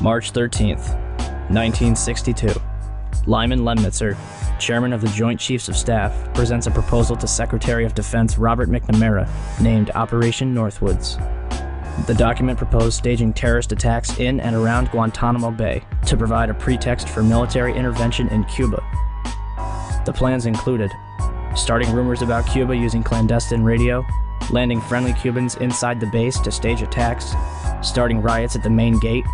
March 13th, 1962. Lyman Lemnitzer, Chairman of the Joint Chiefs of Staff, presents a proposal to Secretary of Defense Robert McNamara, named Operation Northwoods. The document proposed staging terrorist attacks in and around Guantanamo Bay to provide a pretext for military intervention in Cuba. The plans included starting rumors about Cuba using clandestine radio, landing friendly Cubans inside the base to stage attacks, starting riots at the main gate,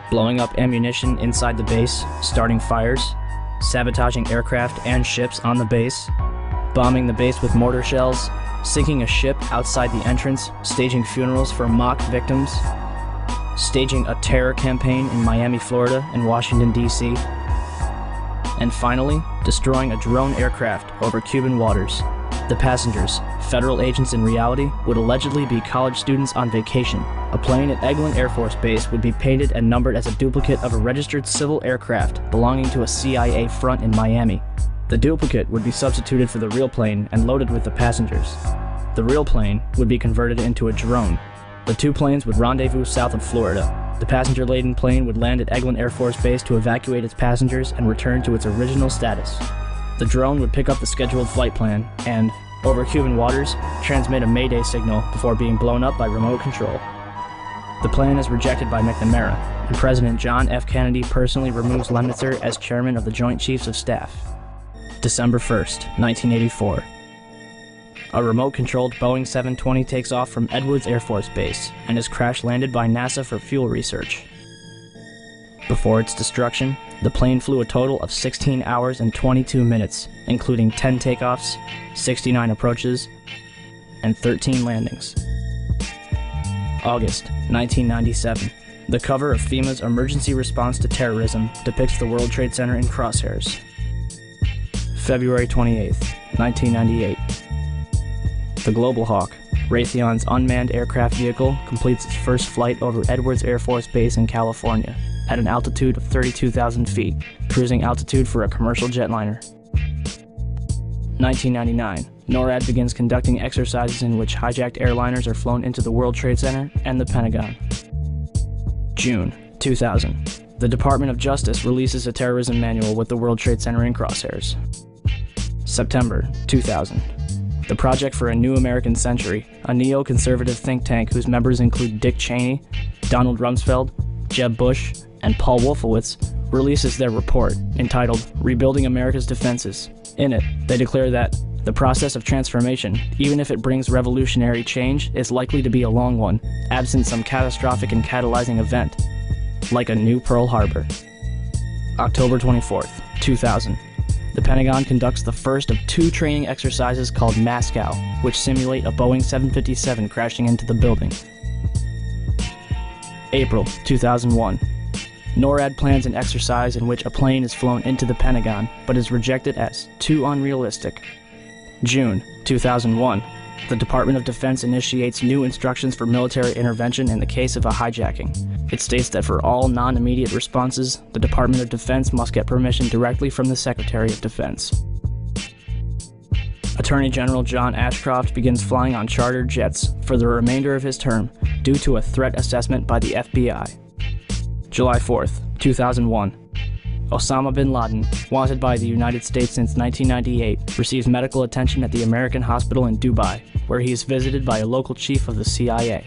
blowing up ammunition inside the base, starting fires, sabotaging aircraft and ships on the base, bombing the base with mortar shells, sinking a ship outside the entrance, staging funerals for mock victims, staging a terror campaign in Miami, Florida and Washington, D.C., and finally, destroying a drone aircraft over Cuban waters. The passengers, federal agents in reality, would allegedly be college students on vacation. A plane at Eglin Air Force Base would be painted and numbered as a duplicate of a registered civil aircraft belonging to a CIA front in Miami. The duplicate would be substituted for the real plane and loaded with the passengers. The real plane would be converted into a drone. The two planes would rendezvous south of Florida. The passenger-laden plane would land at Eglin Air Force Base to evacuate its passengers and return to its original status. The drone would pick up the scheduled flight plan and, over Cuban waters, transmit a Mayday signal before being blown up by remote control. The plan is rejected by McNamara, and President John F. Kennedy personally removes Lemnitzer as chairman of the Joint Chiefs of Staff. December 1st, 1984. A remote-controlled Boeing 720 takes off from Edwards Air Force Base and is crash-landed by NASA for fuel research. Before its destruction, the plane flew a total of 16 hours and 22 minutes, including 10 takeoffs, 69 approaches, and 13 landings. August 1997. The cover of FEMA's Emergency Response to Terrorism depicts the World Trade Center in crosshairs. February 28, 1998. The Global Hawk, Raytheon's unmanned aircraft vehicle, completes its first flight over Edwards Air Force Base in California at an altitude of 32,000 feet, cruising altitude for a commercial jetliner. 1999. NORAD begins conducting exercises in which hijacked airliners are flown into the World Trade Center and the Pentagon. June 2000. The Department of Justice releases a terrorism manual with the World Trade Center in crosshairs. September 2000. The Project for a New American Century, a neo-conservative think tank whose members include Dick Cheney, Donald Rumsfeld, Jeb Bush, and Paul Wolfowitz, releases their report, entitled Rebuilding America's Defenses. In it, they declare that the process of transformation, even if it brings revolutionary change, is likely to be a long one, absent some catastrophic and catalyzing event, like a new Pearl Harbor. October 24th, 2000. The Pentagon conducts the first of two training exercises called Moscow, which simulate a Boeing 757 crashing into the building. April 2001. NORAD plans an exercise in which a plane is flown into the Pentagon, but is rejected as too unrealistic. June 2001. The Department of Defense initiates new instructions for military intervention in the case of a hijacking. It states that for all non-immediate responses, the Department of Defense must get permission directly from the Secretary of Defense. Attorney General John Ashcroft begins flying on chartered jets for the remainder of his term due to a threat assessment by the FBI. July 4th, 2001. Osama bin Laden, wanted by the United States since 1998, receives medical attention at the American Hospital in Dubai, where he is visited by a local chief of the CIA.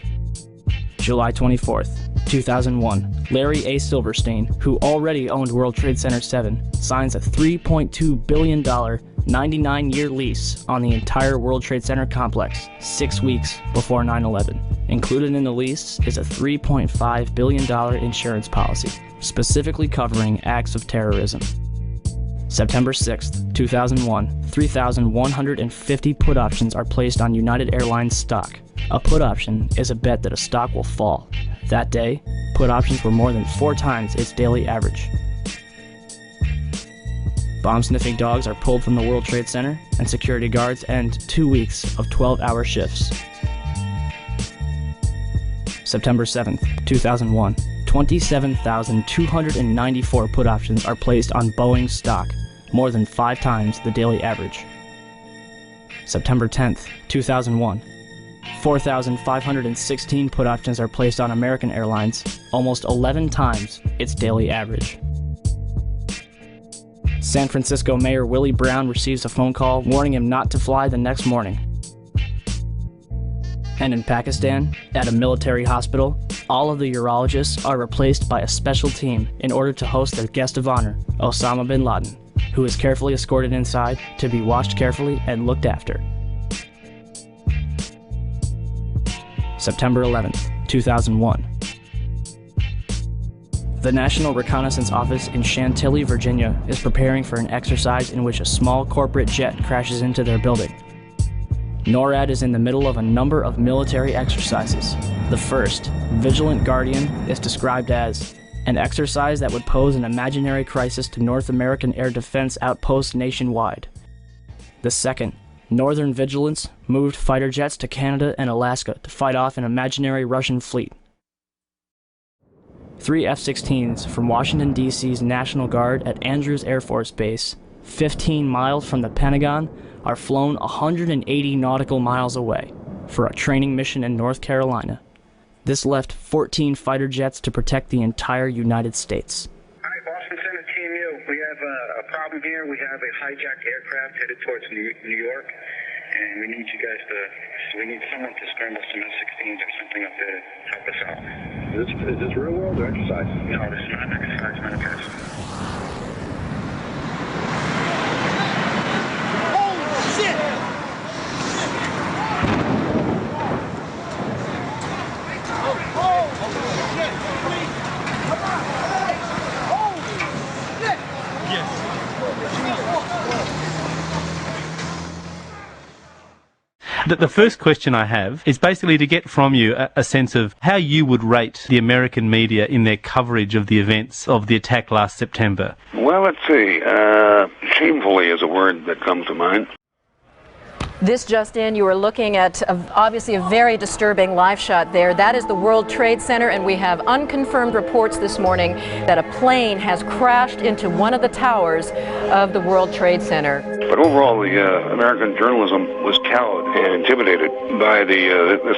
July 24th, 2001. Larry A. Silverstein, who already owned World Trade Center 7, signs a $3.2 billion 99-year lease on the entire World Trade Center complex 6 weeks before 9/11. Included in the lease is a $3.5 billion insurance policy, specifically covering acts of terrorism. September 6th, 2001, 3,150 put options are placed on United Airlines stock. A put option is a bet that a stock will fall. That day, put options were more than 4 times its daily average. Bomb-sniffing dogs are pulled from the World Trade Center, and security guards end 2 weeks of 12-hour shifts. September 7th, 2001. 27,294 put options are placed on Boeing stock, more than 5 times the daily average. September 10th, 2001. 4,516 put options are placed on American Airlines, almost 11 times its daily average. San Francisco Mayor Willie Brown receives a phone call warning him not to fly the next morning. And in Pakistan, at a military hospital, all of the urologists are replaced by a special team in order to host their guest of honor, Osama bin Laden, who is carefully escorted inside to be watched carefully and looked after. September 11th, 2001. The National Reconnaissance Office in Chantilly, Virginia is preparing for an exercise in which a small corporate jet crashes into their building. NORAD is in the middle of a number of military exercises. The first, Vigilant Guardian, is described as an exercise that would pose an imaginary crisis to North American air defense outposts nationwide. The second, Northern Vigilance, moved fighter jets to Canada and Alaska to fight off an imaginary Russian fleet. 3 F-16s from Washington, D.C.'s National Guard at Andrews Air Force Base, 15 miles from the Pentagon, are flown 180 nautical miles away for a training mission in North Carolina. This left 14 fighter jets to protect the entire United States. Hi, Boston Center, Team U. We have a problem here. We have a hijacked aircraft headed towards New York, and we need you guys we need someone to scramble some F-16s or something up there to help us out. Is this real world or exercise? No, this is not an exercise, manifest. The first question I have is basically to get from you a sense of how you would rate the American media in their coverage of the events of the attack last September. Well, let's see. Shamefully is a word that comes to mind. This just in, you are looking at obviously a very disturbing live shot there. That is the World Trade Center, and we have unconfirmed reports this morning that a plane has crashed into one of the towers of the World Trade Center. But overall, the American journalism was cowed and intimidated by this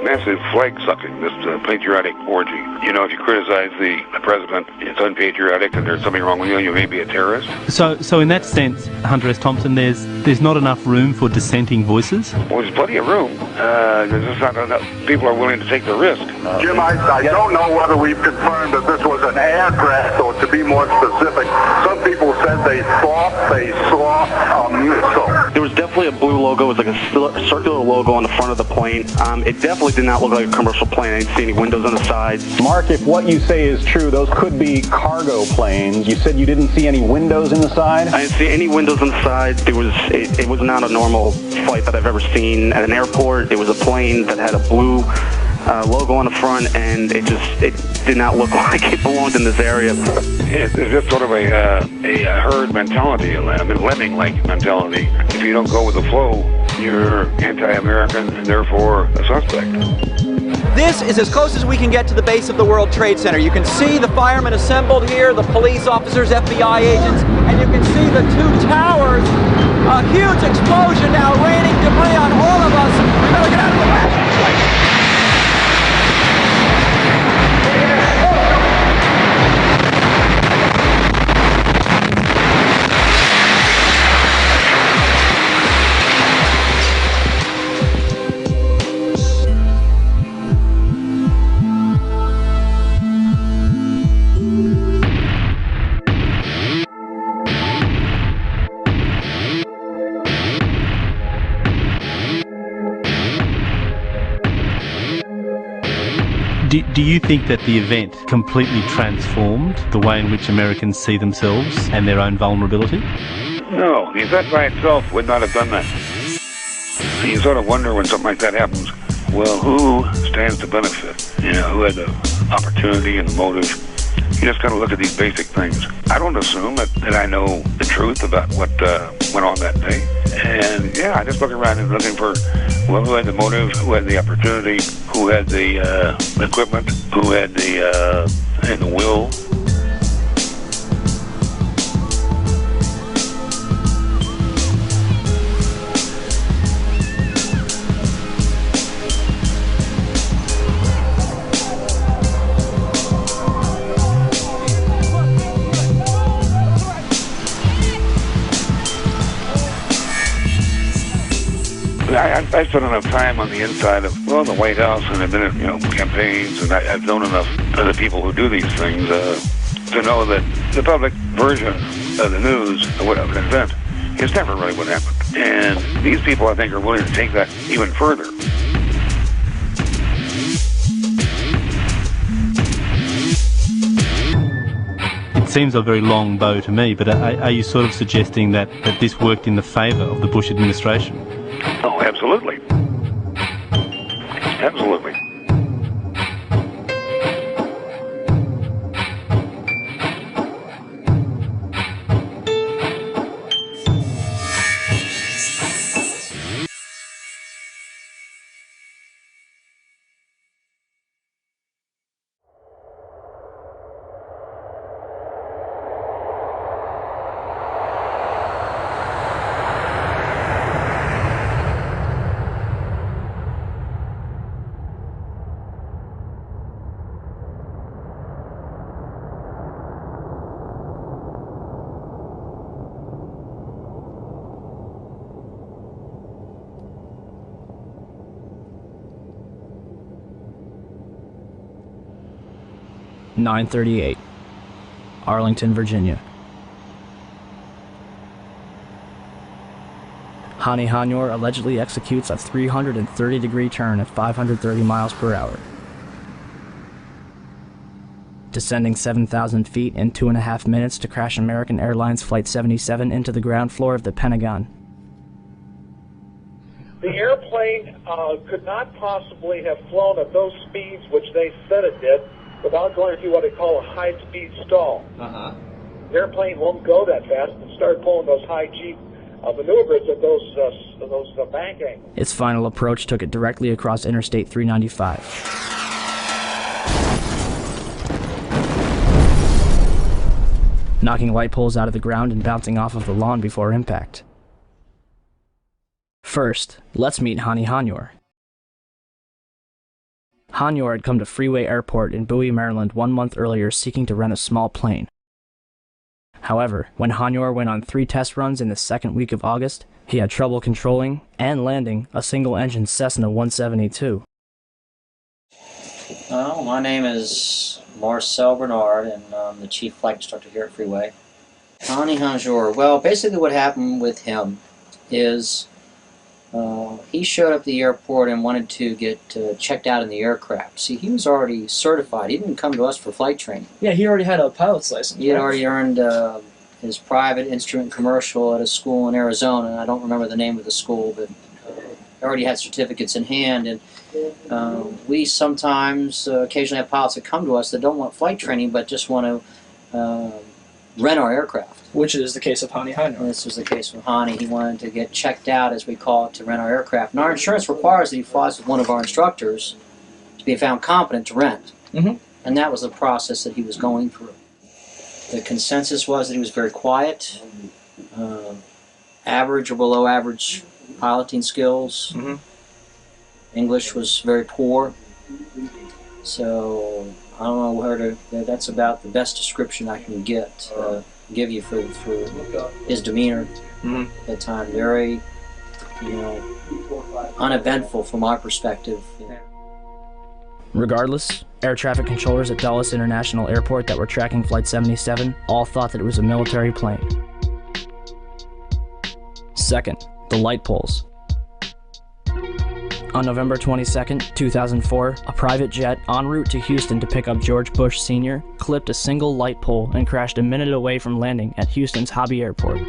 massive flag sucking, this patriotic orgy. You know, if you criticize the president, it's unpatriotic and there's something wrong with you, you may be a terrorist. So in that sense, Hunter S. Thompson, there's not enough room for dissenting voices? Well, there's plenty of room. There's just not enough people are willing to take the risk. Jim, I don't know whether we've confirmed that this was an air crash, or to be more specific, some people said they thought they saw a missile. There was definitely a blue logo. It was like a circular logo on the front of the plane. It definitely did not look like a commercial plane. I didn't see any windows on the sides. Mark, if what you say is true, those could be cargo planes. You said you didn't see any windows in the side? I didn't see any windows on the side. It was not a normal flight that I've ever seen at an airport. It was a plane that had a blue logo on the front, and it did not look like it belonged in this area. It's just sort of a herd mentality, a lemming-like mentality. If you don't go with the flow, you're anti-American and therefore a suspect. This is as close as we can get to the base of the World Trade Center. You can see the firemen assembled here, the police officers, FBI agents, and you can see the two towers. A huge explosion now raining debris on all of us. We better get out of the way. Do you think that the event completely transformed the way in which Americans see themselves and their own vulnerability? No, the event by itself would not have done that. You sort of wonder when something like that happens, well, who stands to benefit? You know, who had the opportunity and the motive? You just got to look at these basic things. I don't assume that I know the truth about what went on that day. And yeah, I just look around and looking for, well, who had the motive, who had the opportunity, who had the equipment, who had the will. I spent enough time on the inside of, well, the White House, and I've been in, campaigns, and I've known enough of the people who do these things to know that the public version of the news of an event is never really what happened. And these people, I think, are willing to take that even further. It seems a very long bow to me, but are you sort of suggesting that this worked in the favour of the Bush administration? Oh, absolutely. Absolutely. (9:38), Arlington, Virginia. Hani Hanyour allegedly executes a 330-degree turn at 530 miles per hour, descending 7,000 feet in 2.5 minutes to crash American Airlines Flight 77 into the ground floor of the Pentagon. The airplane could not possibly have flown at those speeds which they said it did without going through what they call a high-speed stall. The airplane won't go that fast and start pulling those high G maneuvers at those bank angles. Its final approach took it directly across Interstate 395. Knocking light poles out of the ground and bouncing off of the lawn before impact. First, let's meet Hani Hanyour. Hanyour had come to Freeway Airport in Bowie, Maryland 1 month earlier seeking to rent a small plane. However, when Hanyour went on 3 test runs in the second week of August, he had trouble controlling and landing a single-engine Cessna 172. Well, my name is Marcel Bernard, and I'm the chief flight instructor here at Freeway. Hani Hanyour, well, basically what happened with him is he showed up at the airport and wanted to get checked out in the aircraft. See, he was already certified. He didn't come to us for flight training. Yeah, he already had a pilot's license. He had already earned his private instrument commercial at a school in Arizona. I don't remember the name of the school, but already had certificates in hand. And we sometimes occasionally have pilots that come to us that don't want flight training but just want to rent our aircraft. Which is the case of Hani Hanyour. This was the case with Hani. He wanted to get checked out, as we call it, to rent our aircraft. And our insurance requires that he flies with one of our instructors to be found competent to rent. And that was the process that he was going through. The consensus was that he was very quiet, average or below average piloting skills. English was very poor. So I don't know where to. That's about the best description I can give you for his demeanor at the time. Very, uneventful from my perspective. Regardless, air traffic controllers at Dulles International Airport that were tracking Flight 77 all thought that it was a military plane. Second, the light poles. On November 22, 2004, a private jet en route to Houston to pick up George Bush Sr. clipped a single light pole and crashed a minute away from landing at Houston's Hobby Airport.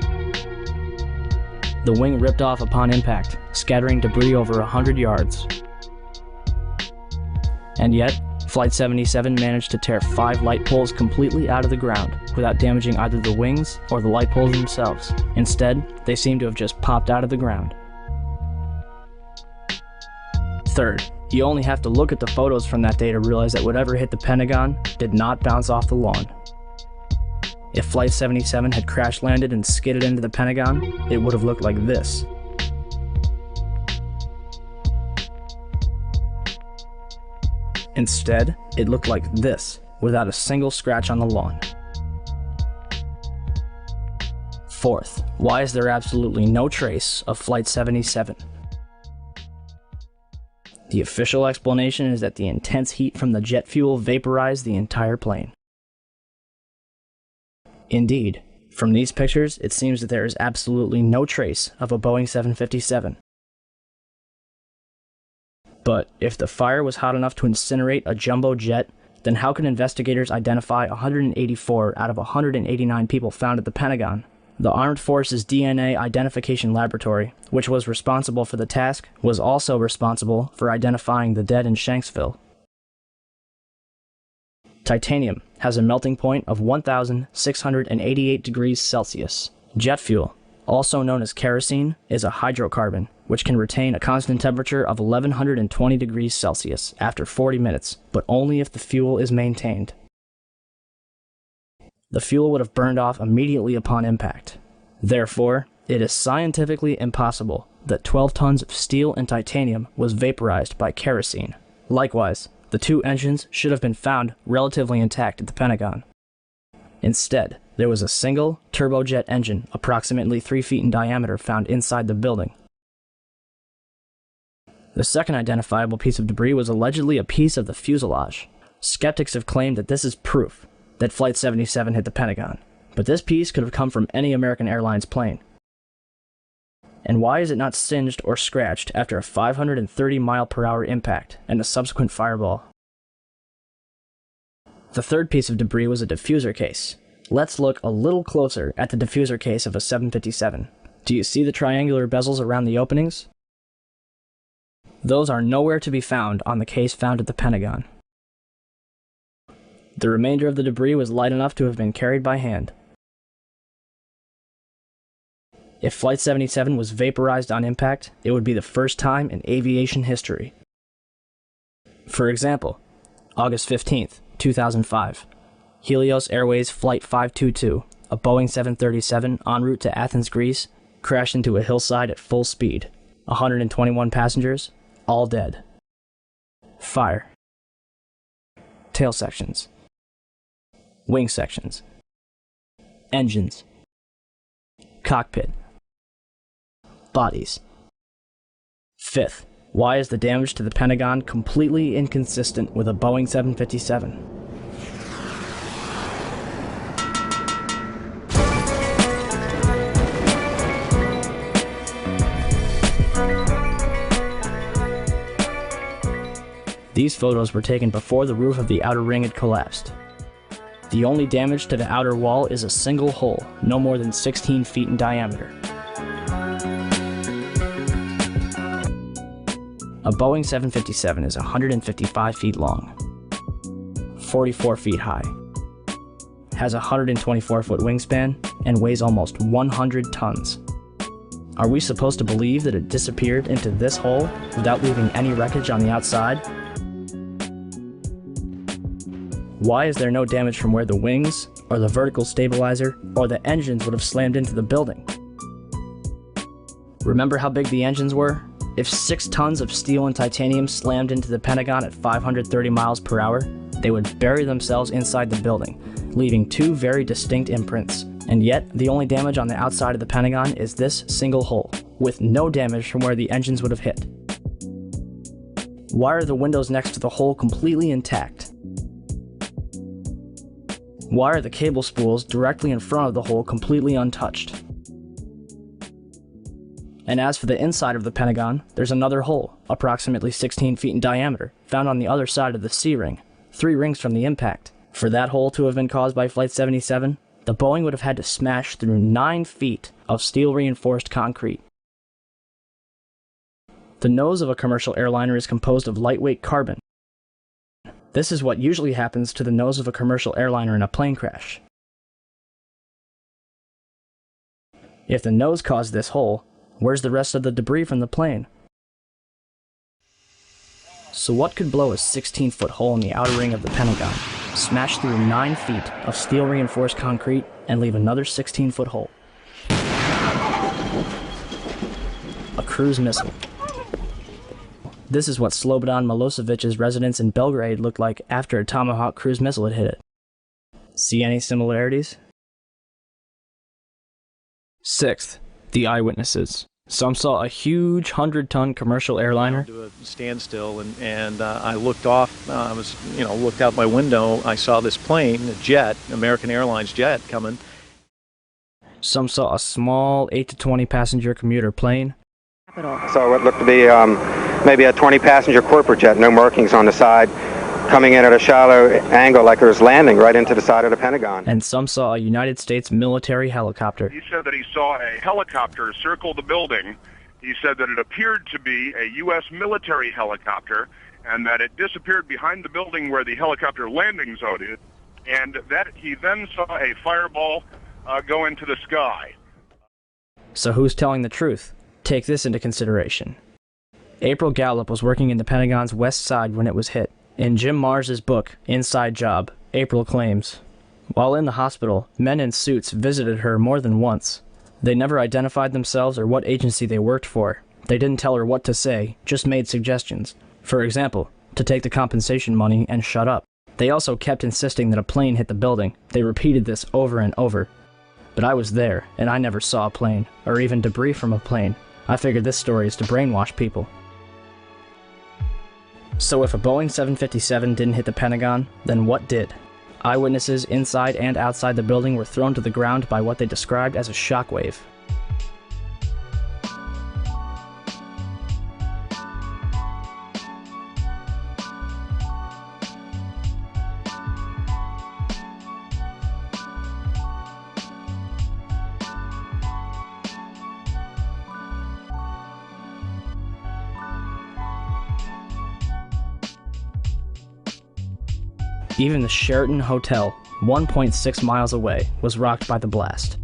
The wing ripped off upon impact, scattering debris over 100 yards. And yet, Flight 77 managed to tear 5 light poles completely out of the ground without damaging either the wings or the light poles themselves. Instead, they seem to have just popped out of the ground. Third, you only have to look at the photos from that day to realize that whatever hit the Pentagon did not bounce off the lawn. If Flight 77 had crash landed and skidded into the Pentagon, it would have looked like this. Instead, it looked like this, without a single scratch on the lawn. Fourth, why is there absolutely no trace of Flight 77? The official explanation is that the intense heat from the jet fuel vaporized the entire plane. Indeed, from these pictures, it seems that there is absolutely no trace of a Boeing 757. But if the fire was hot enough to incinerate a jumbo jet, then how can investigators identify 184 out of 189 people found at the Pentagon? The Armed Forces DNA Identification Laboratory, which was responsible for the task, was also responsible for identifying the dead in Shanksville. Titanium has a melting point of 1,688 degrees Celsius. Jet fuel, also known as kerosene, is a hydrocarbon, which can retain a constant temperature of 1,120 degrees Celsius after 40 minutes, but only if the fuel is maintained. The fuel would have burned off immediately upon impact. Therefore, it is scientifically impossible that 12 tons of steel and titanium was vaporized by kerosene. Likewise, the two engines should have been found relatively intact at the Pentagon. Instead, there was a single turbojet engine approximately 3 feet in diameter found inside the building. The second identifiable piece of debris was allegedly a piece of the fuselage. Skeptics have claimed that this is proof that Flight 77 hit the Pentagon, but this piece could have come from any American Airlines plane. And why is it not singed or scratched after a 530-mile-per-hour impact and a subsequent fireball? The third piece of debris was a diffuser case. Let's look a little closer at the diffuser case of a 757. Do you see the triangular bezels around the openings? Those are nowhere to be found on the case found at the Pentagon. The remainder of the debris was light enough to have been carried by hand. If Flight 77 was vaporized on impact, it would be the first time in aviation history. For example, August 15th, 2005, Helios Airways Flight 522, a Boeing 737 en route to Athens, Greece, crashed into a hillside at full speed. 121 passengers, all dead. Fire. Tail sections. Wing sections. Engines. Cockpit. Bodies. Fifth, why is the damage to the Pentagon completely inconsistent with a Boeing 757? These photos were taken before the roof of the outer ring had collapsed. The only damage to the outer wall is a single hole, no more than 16 feet in diameter. A Boeing 757 is 155 feet long, 44 feet high, has a 124-foot wingspan, and weighs almost 100 tons. Are we supposed to believe that it disappeared into this hole without leaving any wreckage on the outside? Why is there no damage from where the wings, or the vertical stabilizer, or the engines would have slammed into the building? Remember how big the engines were? If 6 tons of steel and titanium slammed into the Pentagon at 530 miles per hour, they would bury themselves inside the building, leaving 2 very distinct imprints. And yet, the only damage on the outside of the Pentagon is this single hole, with no damage from where the engines would have hit. Why are the windows next to the hole completely intact? Why are the cable spools directly in front of the hole completely untouched? And as for the inside of the Pentagon, there's another hole, approximately 16 feet in diameter, found on the other side of the C-ring, 3 rings from the impact. For that hole to have been caused by Flight 77, the Boeing would have had to smash through 9 feet of steel-reinforced concrete. The nose of a commercial airliner is composed of lightweight carbon. This is what usually happens to the nose of a commercial airliner in a plane crash. If the nose caused this hole, where's the rest of the debris from the plane? So what could blow a 16-foot hole in the outer ring of the Pentagon, smash through 9 feet of steel-reinforced concrete, and leave another 16-foot hole? A cruise missile. This is what Slobodan Milosevic's residence in Belgrade looked like after a Tomahawk cruise missile had hit it. See any similarities? Sixth, the eyewitnesses. Some saw a huge 100-ton commercial airliner. To a standstill, and I looked off. Looked out my window. I saw this plane, a jet, American Airlines jet, coming. Some saw a small 8 to 20 passenger commuter plane. So it looked to be maybe a 20-passenger corporate jet, no markings on the side, coming in at a shallow angle like it was landing right into the side of the Pentagon. And some saw a United States military helicopter. He said that he saw a helicopter circle the building. He said that it appeared to be a U.S. military helicopter and that it disappeared behind the building where the helicopter landing zone is, and that he then saw a fireball go into the sky. So who's telling the truth? Take this into consideration. April Gallup was working in the Pentagon's west side when it was hit. In Jim Marrs's book, Inside Job, April claims, while in the hospital, men in suits visited her more than once. They never identified themselves or what agency they worked for. They didn't tell her what to say, just made suggestions. For example, to take the compensation money and shut up. They also kept insisting that a plane hit the building. They repeated this over and over. But I was there, and I never saw a plane, or even debris from a plane. I figured this story is to brainwash people. So if a Boeing 757 didn't hit the Pentagon, then what did? Eyewitnesses inside and outside the building were thrown to the ground by what they described as a shockwave. Even the Sheraton Hotel, 1.6 miles away, was rocked by the blast.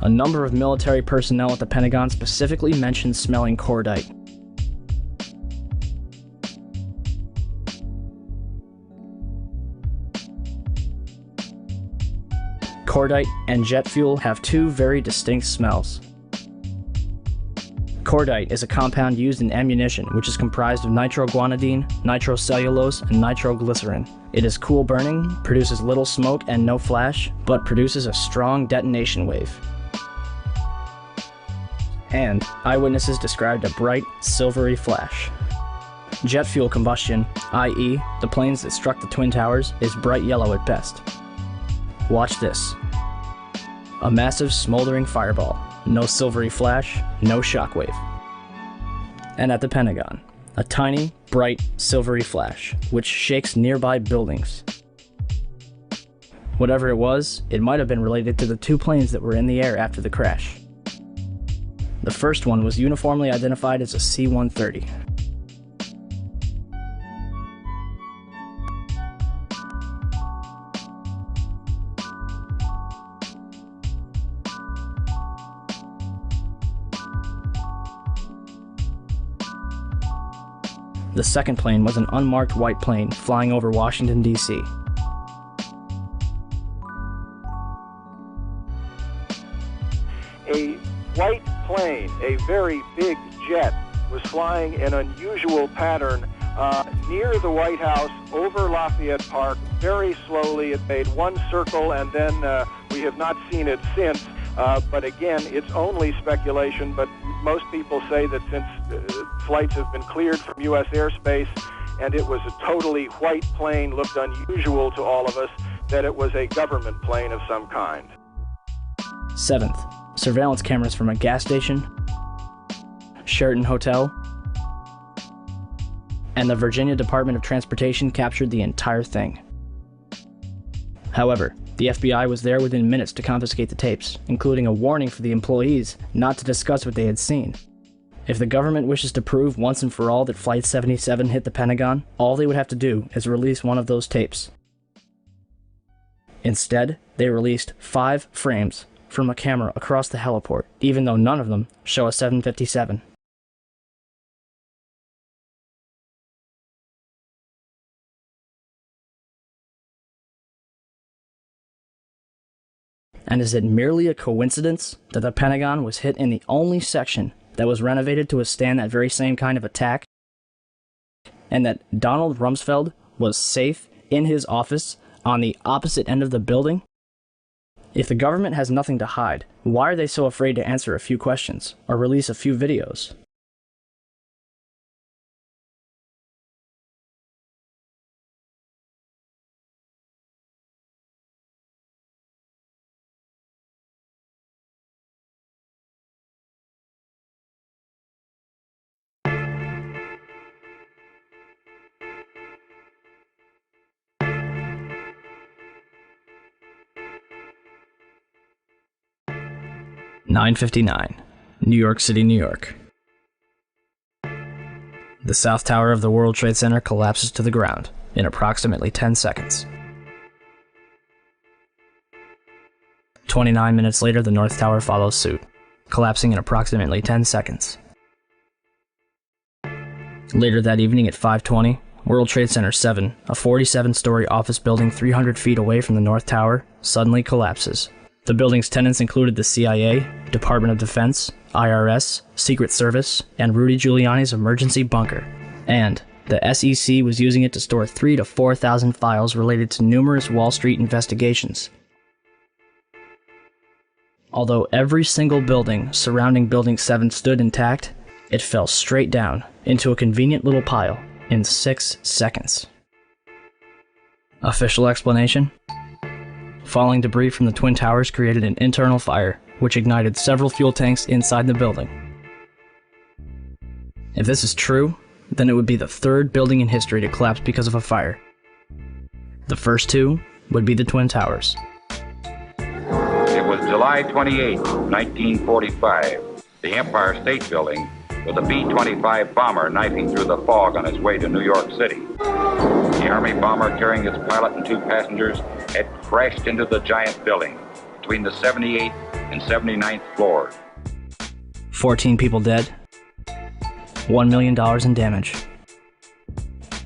A number of military personnel at the Pentagon specifically mentioned smelling cordite. Cordite and jet fuel have two very distinct smells. Cordite is a compound used in ammunition which is comprised of nitroguanidine, nitrocellulose, and nitroglycerin. It is cool burning, produces little smoke and no flash, but produces a strong detonation wave. And eyewitnesses described a bright, silvery flash. Jet fuel combustion, i.e., the planes that struck the Twin Towers, is bright yellow at best. Watch this. A massive smoldering fireball. No silvery flash, no shockwave. And at the Pentagon, a tiny, bright, silvery flash, which shakes nearby buildings. Whatever it was, it might have been related to the two planes that were in the air after the crash. The first one was uniformly identified as a C-130. The second plane was an unmarked white plane flying over Washington, D.C. A white plane, a very big jet, was flying in unusual pattern near the White House over Lafayette Park. Very slowly, it made one circle, and then we have not seen it since. But again, it's only speculation, but most people say that since flights have been cleared from U.S. airspace and it was a totally white plane, looked unusual to all of us, that it was a government plane of some kind. 7th, surveillance cameras from a gas station, Sheraton Hotel, and the Virginia Department of Transportation captured the entire thing. However, the FBI was there within minutes to confiscate the tapes, including a warning for the employees not to discuss what they had seen. If the government wishes to prove once and for all that Flight 77 hit the Pentagon, all they would have to do is release one of those tapes. Instead, they released 5 frames from a camera across the heliport, even though none of them show a 757. And is it merely a coincidence that the Pentagon was hit in the only section that was renovated to withstand that very same kind of attack? And that Donald Rumsfeld was safe in his office on the opposite end of the building? If the government has nothing to hide, why are they so afraid to answer a few questions or release a few videos? (9:59), New York City, New York. The South Tower of the World Trade Center collapses to the ground in approximately 10 seconds. 29 minutes later, the North Tower follows suit, collapsing in approximately 10 seconds. Later that evening at 5:20, World Trade Center 7, a 47-story office building 300 feet away from the North Tower, suddenly collapses. The building's tenants included the CIA, Department of Defense, IRS, Secret Service, and Rudy Giuliani's emergency bunker. And the SEC was using it to store 3,000 to 4,000 files related to numerous Wall Street investigations. Although every single building surrounding Building 7 stood intact, it fell straight down into a convenient little pile in 6 seconds. Official explanation? Falling debris from the Twin Towers created an internal fire, which ignited several fuel tanks inside the building. If this is true, then it would be the third building in history to collapse because of a fire. The first two would be the Twin Towers. It was July 28, 1945, the Empire State Building, with a B-25 bomber knifing through the fog on its way to New York City. The Army bomber carrying its pilot and 2 passengers had crashed into the giant building between the 78th and 79th floors. 14 people dead, $1 million in damage.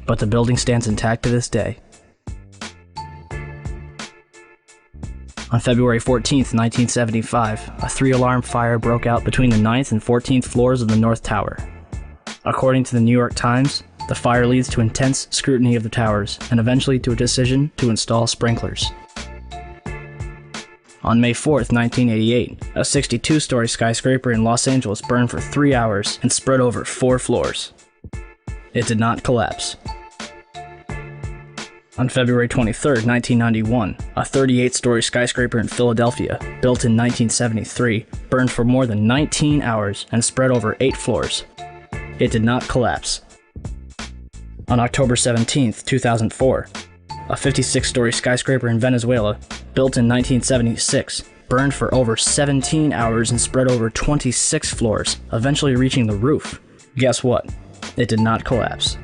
But the building stands intact to this day. On February 14th, 1975, a 3-alarm fire broke out between the 9th and 14th floors of the North Tower. According to the New York Times, the fire leads to intense scrutiny of the towers and eventually to a decision to install sprinklers. On May 4th, 1988, a 62-story skyscraper in Los Angeles burned for 3 hours and spread over 4 floors. It did not collapse. On February 23rd, 1991, a 38-story skyscraper in Philadelphia, built in 1973, burned for more than 19 hours and spread over 8 floors. It did not collapse. On October 17, 2004, a 56-story skyscraper in Venezuela, built in 1976, burned for over 17 hours and spread over 26 floors, eventually reaching the roof. Guess what? It did not collapse.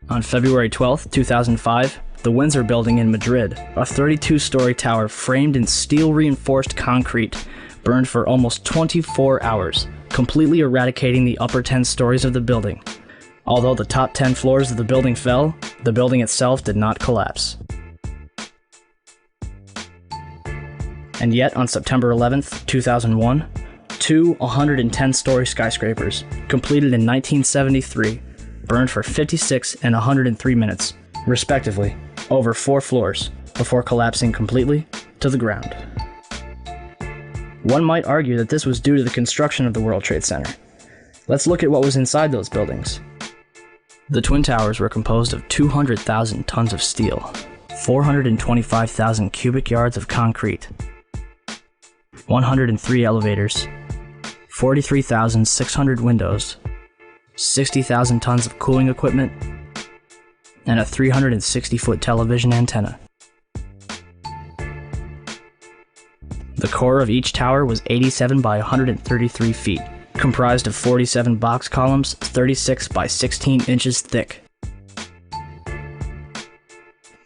On February 12, 2005, the Windsor Building in Madrid, a 32-story tower framed in steel-reinforced concrete, burned for almost 24 hours, completely eradicating the upper 10 stories of the building. Although the top 10 floors of the building fell, the building itself did not collapse. And yet, on September 11, 2001, 2 110-story skyscrapers, completed in 1973, burned for 56 and 103 minutes, respectively, over 4 floors, before collapsing completely to the ground. One might argue that this was due to the construction of the World Trade Center. Let's look at what was inside those buildings. The Twin Towers were composed of 200,000 tons of steel, 425,000 cubic yards of concrete, 103 elevators, 43,600 windows, 60,000 tons of cooling equipment, and a 360-foot television antenna. The core of each tower was 87 by 133 feet, comprised of 47 box columns 36 by 16 inches thick.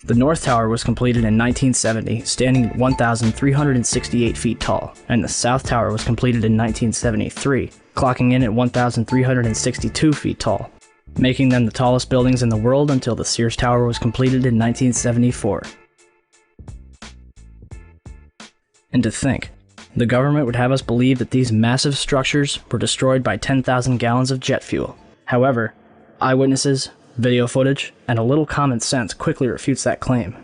The North Tower was completed in 1970, standing at 1,368 feet tall, and the South Tower was completed in 1973, clocking in at 1,362 feet tall, making them the tallest buildings in the world until the Sears Tower was completed in 1974. And to think, the government would have us believe that these massive structures were destroyed by 10,000 gallons of jet fuel. However, eyewitnesses, video footage, and a little common sense quickly refutes that claim.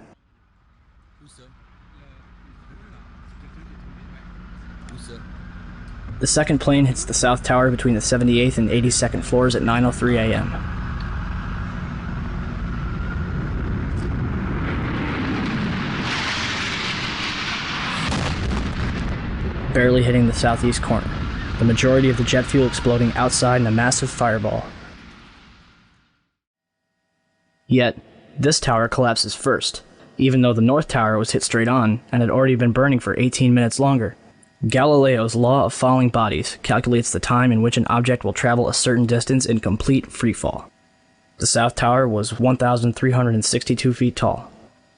The second plane hits the south tower between the 78th and 82nd floors at 9:03 a.m. Barely hitting the southeast corner, the majority of the jet fuel exploding outside in a massive fireball. Yet, this tower collapses first, even though the north tower was hit straight on and had already been burning for 18 minutes longer. Galileo's law of falling bodies calculates the time in which an object will travel a certain distance in complete freefall. The south tower was 1,362 feet tall.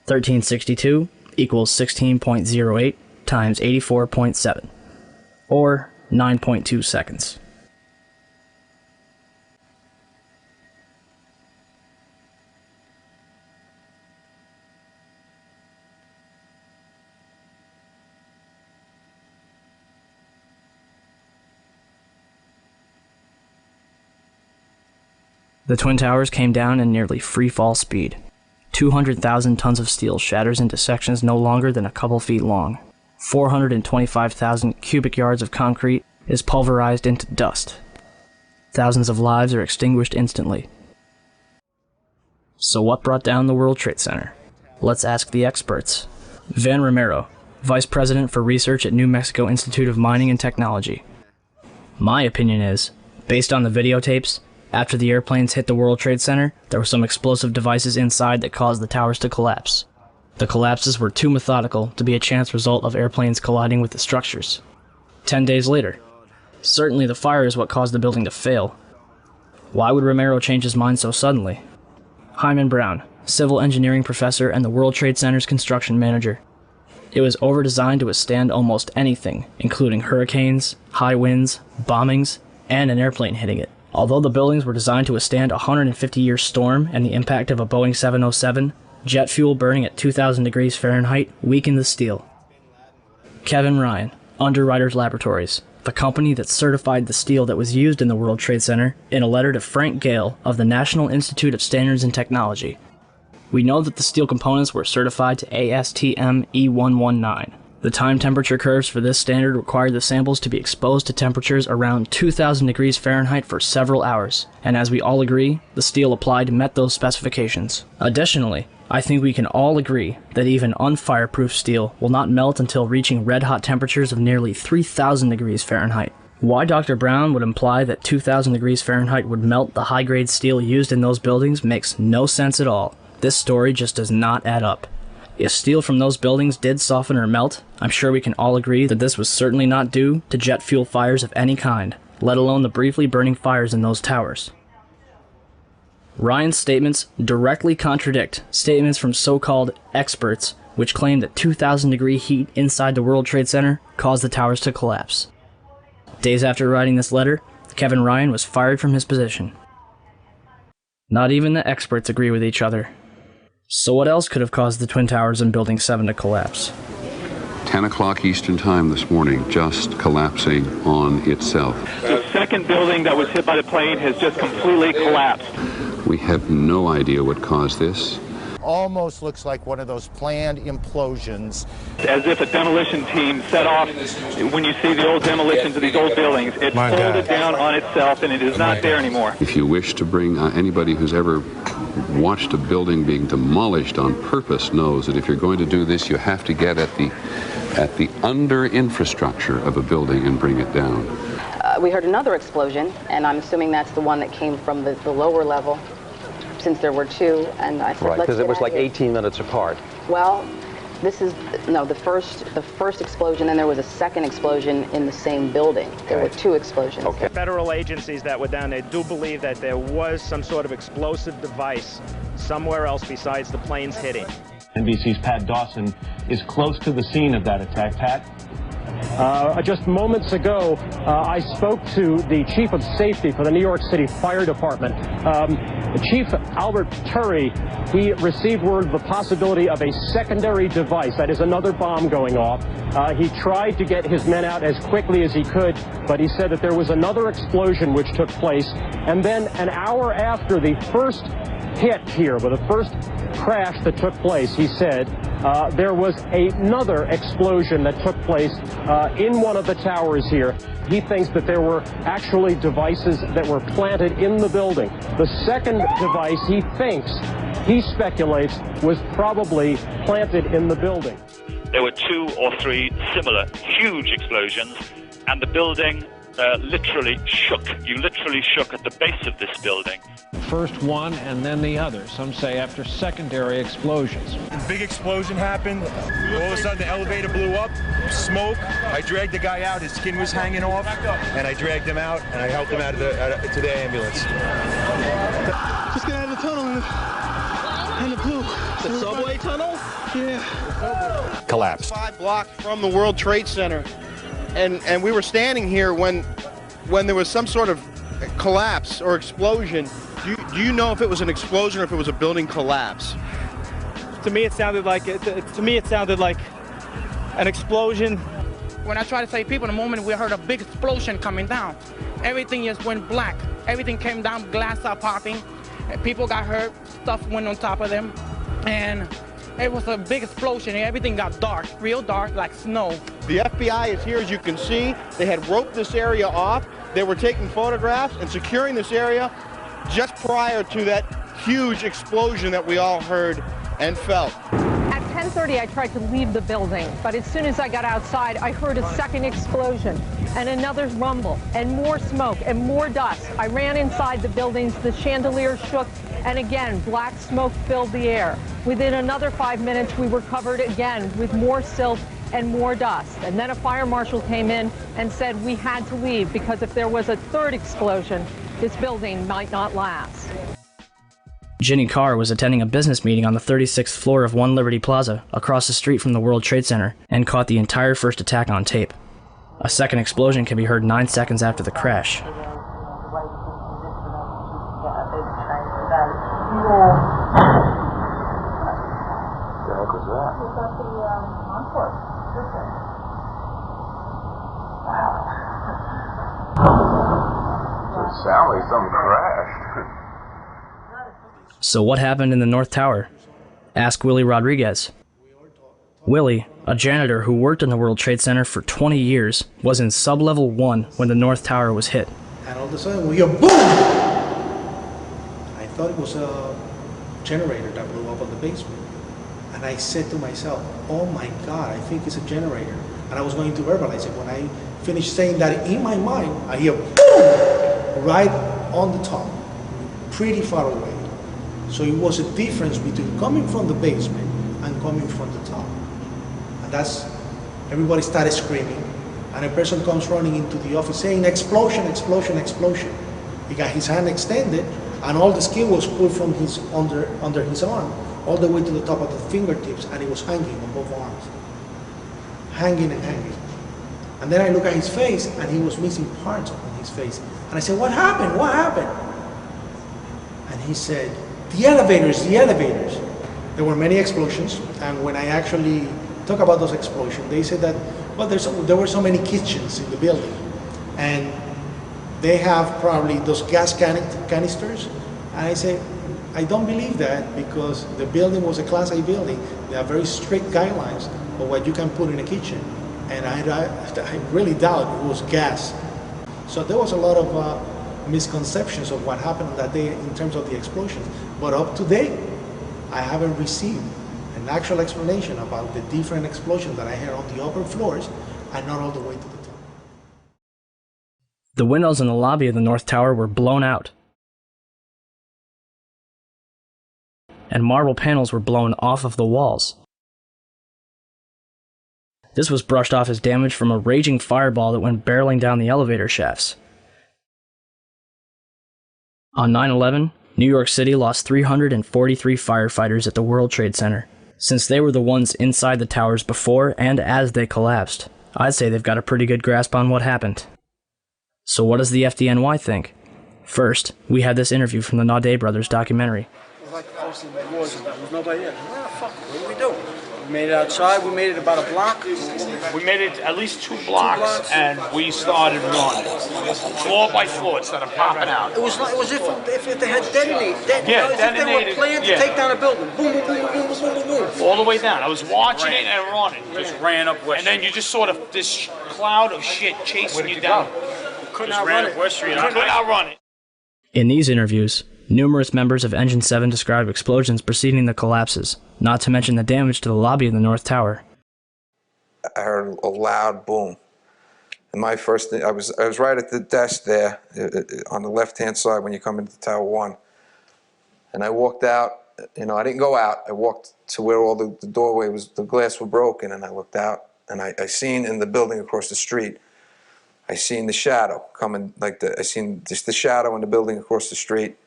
1362 equals 16.08 times 84.7, or 9.2 seconds. The Twin Towers came down in nearly free-fall speed. 200,000 tons of steel shatters into sections no longer than a couple feet long. 425,000 cubic yards of concrete is pulverized into dust. Thousands of lives are extinguished instantly. So what brought down the World Trade Center? Let's ask the experts. Van Romero, Vice President for Research at New Mexico Institute of Mining and Technology. My opinion is, based on the videotapes, after the airplanes hit the World Trade Center, there were some explosive devices inside that caused the towers to collapse. The collapses were too methodical to be a chance result of airplanes colliding with the structures. 10 days later, certainly the fire is what caused the building to fail. Why would Romero change his mind so suddenly? Hyman Brown, civil engineering professor and the World Trade Center's construction manager. It was over-designed to withstand almost anything, including hurricanes, high winds, bombings, and an airplane hitting it. Although the buildings were designed to withstand a 150-year storm and the impact of a Boeing 707, jet fuel burning at 2,000 degrees Fahrenheit weakened the steel. Kevin Ryan, Underwriters Laboratories, the company that certified the steel that was used in the World Trade Center, in a letter to Frank Gale of the National Institute of Standards and Technology. We know that the steel components were certified to ASTM E119. The time temperature curves for this standard required the samples to be exposed to temperatures around 2,000 degrees Fahrenheit for several hours, and as we all agree, the steel applied met those specifications. Additionally, I think we can all agree that even unfireproof steel will not melt until reaching red-hot temperatures of nearly 3,000 degrees Fahrenheit. Why Dr. Brown would imply that 2,000 degrees Fahrenheit would melt the high-grade steel used in those buildings makes no sense at all. This story just does not add up. If steel from those buildings did soften or melt, I'm sure we can all agree that this was certainly not due to jet fuel fires of any kind, let alone the briefly burning fires in those towers. Ryan's statements directly contradict statements from so-called experts which claim that 2,000-degree heat inside the World Trade Center caused the towers to collapse. Days after writing this letter, Kevin Ryan was fired from his position. Not even the experts agree with each other. So what else could have caused the Twin Towers in Building 7 to collapse? 10 o'clock Eastern Time this morning, just collapsing on itself. The second building that was hit by the plane has just completely collapsed. We have no idea what caused this. Almost looks like one of those planned implosions. As if a demolition team set off. When you see the old demolitions of these old buildings, it folded down on itself and it is not there anymore. If you wish to bring anybody who's ever watched a building being demolished on purpose knows that if you're going to do this, you have to get at the under infrastructure of a building and bring it down. We heard another explosion, and I'm assuming that's the one that came from the lower level, since there were two. And I said, right, because it was like 18 minutes apart. Well, this is the first explosion, and there was a second explosion in the same building. There were two explosions. Okay. Federal agencies that were down there do believe that there was some sort of explosive device somewhere else besides the planes hitting. NBC's Pat Dawson is close to the scene of that attack. Pat? Just moments ago, I spoke to the chief of safety for the New York City Fire Department. Chief Albert Turry, he received word of the possibility of a secondary device, that is another bomb going off. He tried to get his men out as quickly as he could, but he said that there was another explosion which took place. And then an hour after the first hit here, with the first crash that took place, he said, there was another explosion that took place in one of the towers here. He thinks that there were actually devices that were planted in the building. The second device he speculates, was probably planted in the building. There were 2 or 3 similar huge explosions, and the building literally shook. You literally shook at the base of this building. First one and then the other, some say after secondary explosions. A big explosion happened. All of a sudden the elevator blew up, smoke. I dragged the guy out, his skin was hanging off, and I dragged him out and I helped him out of to the ambulance. Just get out of the tunnel and the blue. The subway tunnel? Yeah. Collapsed. 5 blocks from the World Trade Center, and we were standing here when there was some sort of collapse or explosion. Do you know if it was an explosion or if it was a building collapse? To me, it sounded like an explosion. When I try to save people, the moment we heard a big explosion coming down, everything just went black. Everything came down, glass started popping, people got hurt, stuff went on top of them, and it was a big explosion. Everything got dark, real dark, like snow. The FBI is here, as you can see. They had roped this area off. They were taking photographs and securing this area just prior to that huge explosion that we all heard and felt. At 10:30, I tried to leave the building, but as soon as I got outside, I heard a second explosion and another rumble and more smoke and more dust. I ran inside the buildings, the chandeliers shook, and again, black smoke filled the air. Within another 5 minutes, we were covered again with more silt and more dust. And then a fire marshal came in and said we had to leave because if there was a third explosion, this building might not last. Ginny Carr was attending a business meeting on the 36th floor of One Liberty Plaza, across the street from the World Trade Center, and caught the entire first attack on tape. A second explosion can be heard 9 seconds after the crash. It sounds like something crashed. So what happened in the North Tower? Ask Willie Rodriguez. Willie, a janitor who worked in the World Trade Center for 20 years, was in sub-level 1 when the North Tower was hit. And all of a sudden we hear boom! I thought it was a generator that blew up on the basement. And I said to myself, oh my God, I think it's a generator. And I was going to verbalize it. When I finished saying that in my mind, I hear boom! Right on the top, pretty far away. So it was a difference between coming from the basement and coming from the top. And that's, everybody started screaming. And a person comes running into the office saying, explosion, explosion, explosion. He got his hand extended and all the skin was pulled from his under his arm, all the way to the top of the fingertips, and he was hanging on both arms. Hanging and hanging. And then I look at his face and he was missing parts on his face. And I said, what happened? What happened? And he said, the elevators, the elevators. There were many explosions, and when I actually talk about those explosions, they said that, well, there were so many kitchens in the building, and they have probably those gas canisters. And I say, I don't believe that, because the building was a Class A building. They have very strict guidelines of what you can put in a kitchen, and I really doubt it was gas. So there was a lot of misconceptions of what happened that day in terms of the explosions. But up to date, I haven't received an actual explanation about the different explosions that I heard on the upper floors and not all the way to the top. The windows in the lobby of the North Tower were blown out, and marble panels were blown off of the walls. This was brushed off as damage from a raging fireball that went barreling down the elevator shafts. On 9/11, New York City lost 343 firefighters at the World Trade Center. Since they were the ones inside the towers before and as they collapsed, I'd say they've got a pretty good grasp on what happened. So what does the FDNY think? First, we had this interview from the Naudet Brothers documentary. It was like the first thing that was, there was nobody there. Where the fuck, what do we do? We made it outside. We made it about a block. We made it at least 2 blocks, and we started running, floor by floor, instead of popping out. It was if they had detonated. Yeah, if they were planned to take down a building. Boom, boom, boom, boom, boom, boom, boom, boom. All the way down. I was watching it and running. Just ran up West Street. And then you just sort of this cloud of shit chasing you down. Couldn't outrun it. Couldn't outrun it. In these interviews, numerous members of Engine 7 described explosions preceding the collapses, not to mention the damage to the lobby of the North Tower. I heard a loud boom. And my first thing, I was right at the desk there, on the left-hand side when you come into Tower 1. And I walked out, I didn't go out, I walked to where all the doorway was, the glass were broken, and I looked out, and I seen in the building across the street, I seen the shadow coming, I seen just the shadow in the building across the street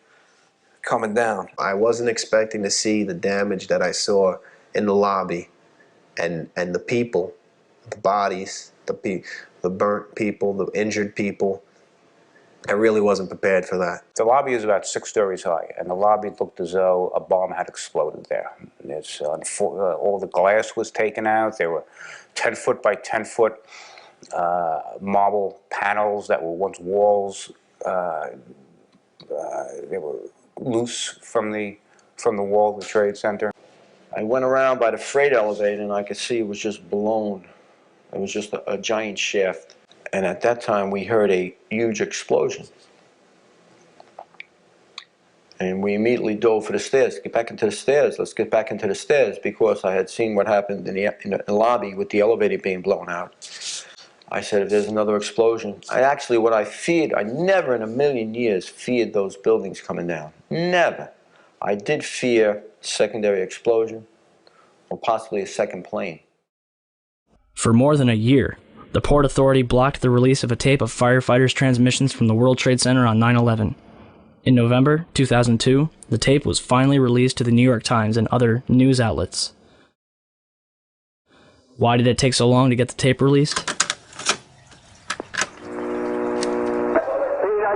coming down. I wasn't expecting to see the damage that I saw in the lobby, and the people, the bodies, the burnt people, the injured people. I really wasn't prepared for that. The lobby is about 6 stories high, and the lobby looked as though a bomb had exploded there. All the glass was taken out. There were 10-foot by 10-foot marble panels that were once walls. They were loose from the wall of the Trade Center. I went around by the freight elevator, and I could see it was just blown. It was just a giant shaft. And at that time, we heard a huge explosion. And we immediately dove for the stairs. Get back into the stairs. Let's get back into the stairs, because I had seen what happened in the lobby with the elevator being blown out. I said, if there's another explosion, what I feared, I never in a million years feared those buildings coming down. Never. I did fear secondary explosion, or possibly a second plane. For more than a year, the Port Authority blocked the release of a tape of firefighters' transmissions from the World Trade Center on 9/11. In November 2002, the tape was finally released to the New York Times and other news outlets. Why did it take so long to get the tape released? I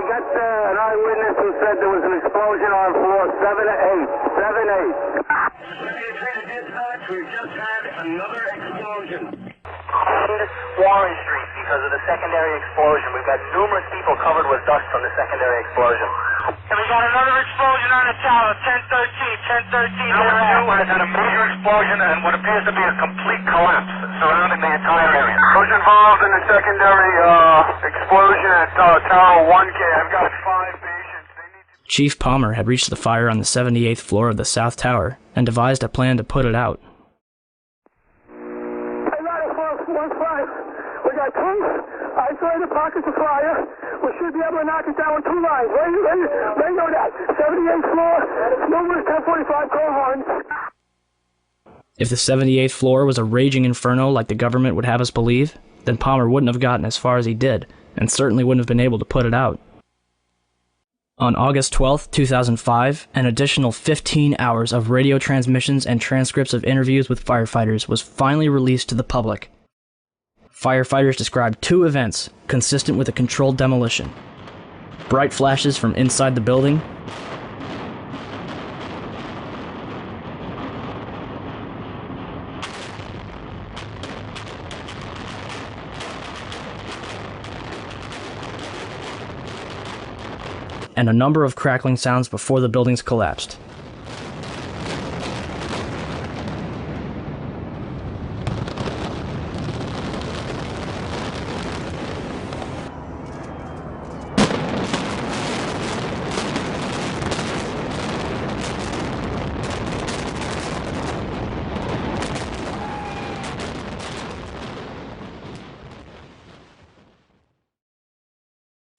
got an eyewitness who said there was an explosion on floor 7-8. 7-8. We just had another explosion. Warren Street because of the secondary explosion. We've got numerous people covered with dust from the secondary explosion. And we got another explosion on the tower, 1013. Avenue has had a major explosion and what appears to be a complete collapse surrounding the entire area. Who's involved in the secondary explosion at Tower 1K? I've got 5 patients. Chief Palmer had reached the fire on the 78th floor of the South Tower and devised a plan to put it out. We got 2 isolated pockets of fire. We should be able to knock it down with 2 lines. They know that. 78th floor, numerous 1045 call horns. If the 78th floor was a raging inferno like the government would have us believe, then Palmer wouldn't have gotten as far as he did, and certainly wouldn't have been able to put it out. On August 12, 2005, an additional 15 hours of radio transmissions and transcripts of interviews with firefighters was finally released to the public. Firefighters described 2 events consistent with a controlled demolition: bright flashes from inside the building and a number of crackling sounds before the buildings collapsed.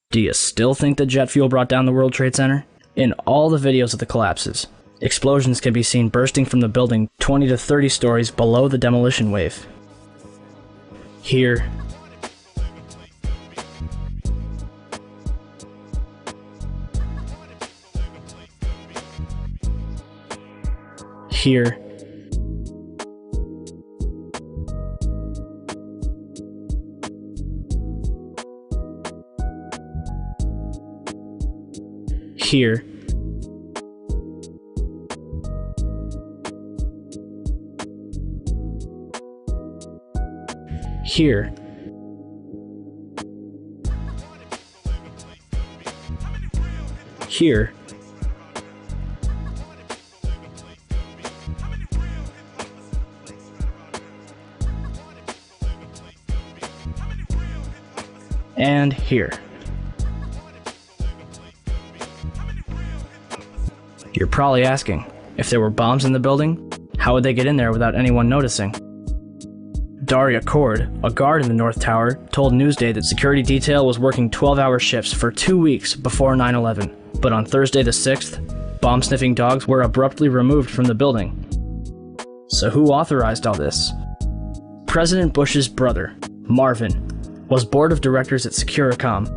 Do you still think that jet fuel brought down the World Trade Center? In all the videos of the collapses, explosions can be seen bursting from the building 20 to 30 stories below the demolition wave. Here, here, here, here, here, and here. You're probably asking, if there were bombs in the building, how would they get in there without anyone noticing? Daria Cord, a guard in the North Tower, told Newsday that security detail was working 12-hour shifts for 2 weeks before 9/11, but on Thursday the 6th, bomb-sniffing dogs were abruptly removed from the building. So who authorized all this? President Bush's brother, Marvin, was board of directors at Securicom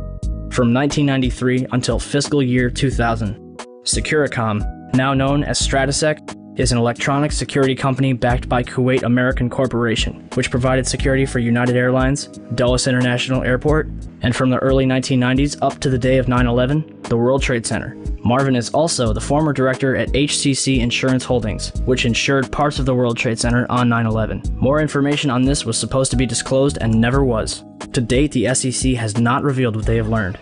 from 1993 until fiscal year 2000. Securicom, now known as Stratesec, is an electronic security company backed by Kuwait American Corporation, which provided security for United Airlines, Dulles International Airport, and from the early 1990s up to the day of 9/11, the World Trade Center. Marvin is also the former director at HCC Insurance Holdings, which insured parts of the World Trade Center on 9/11. More information on this was supposed to be disclosed and never was. To date, the SEC has not revealed what they have learned.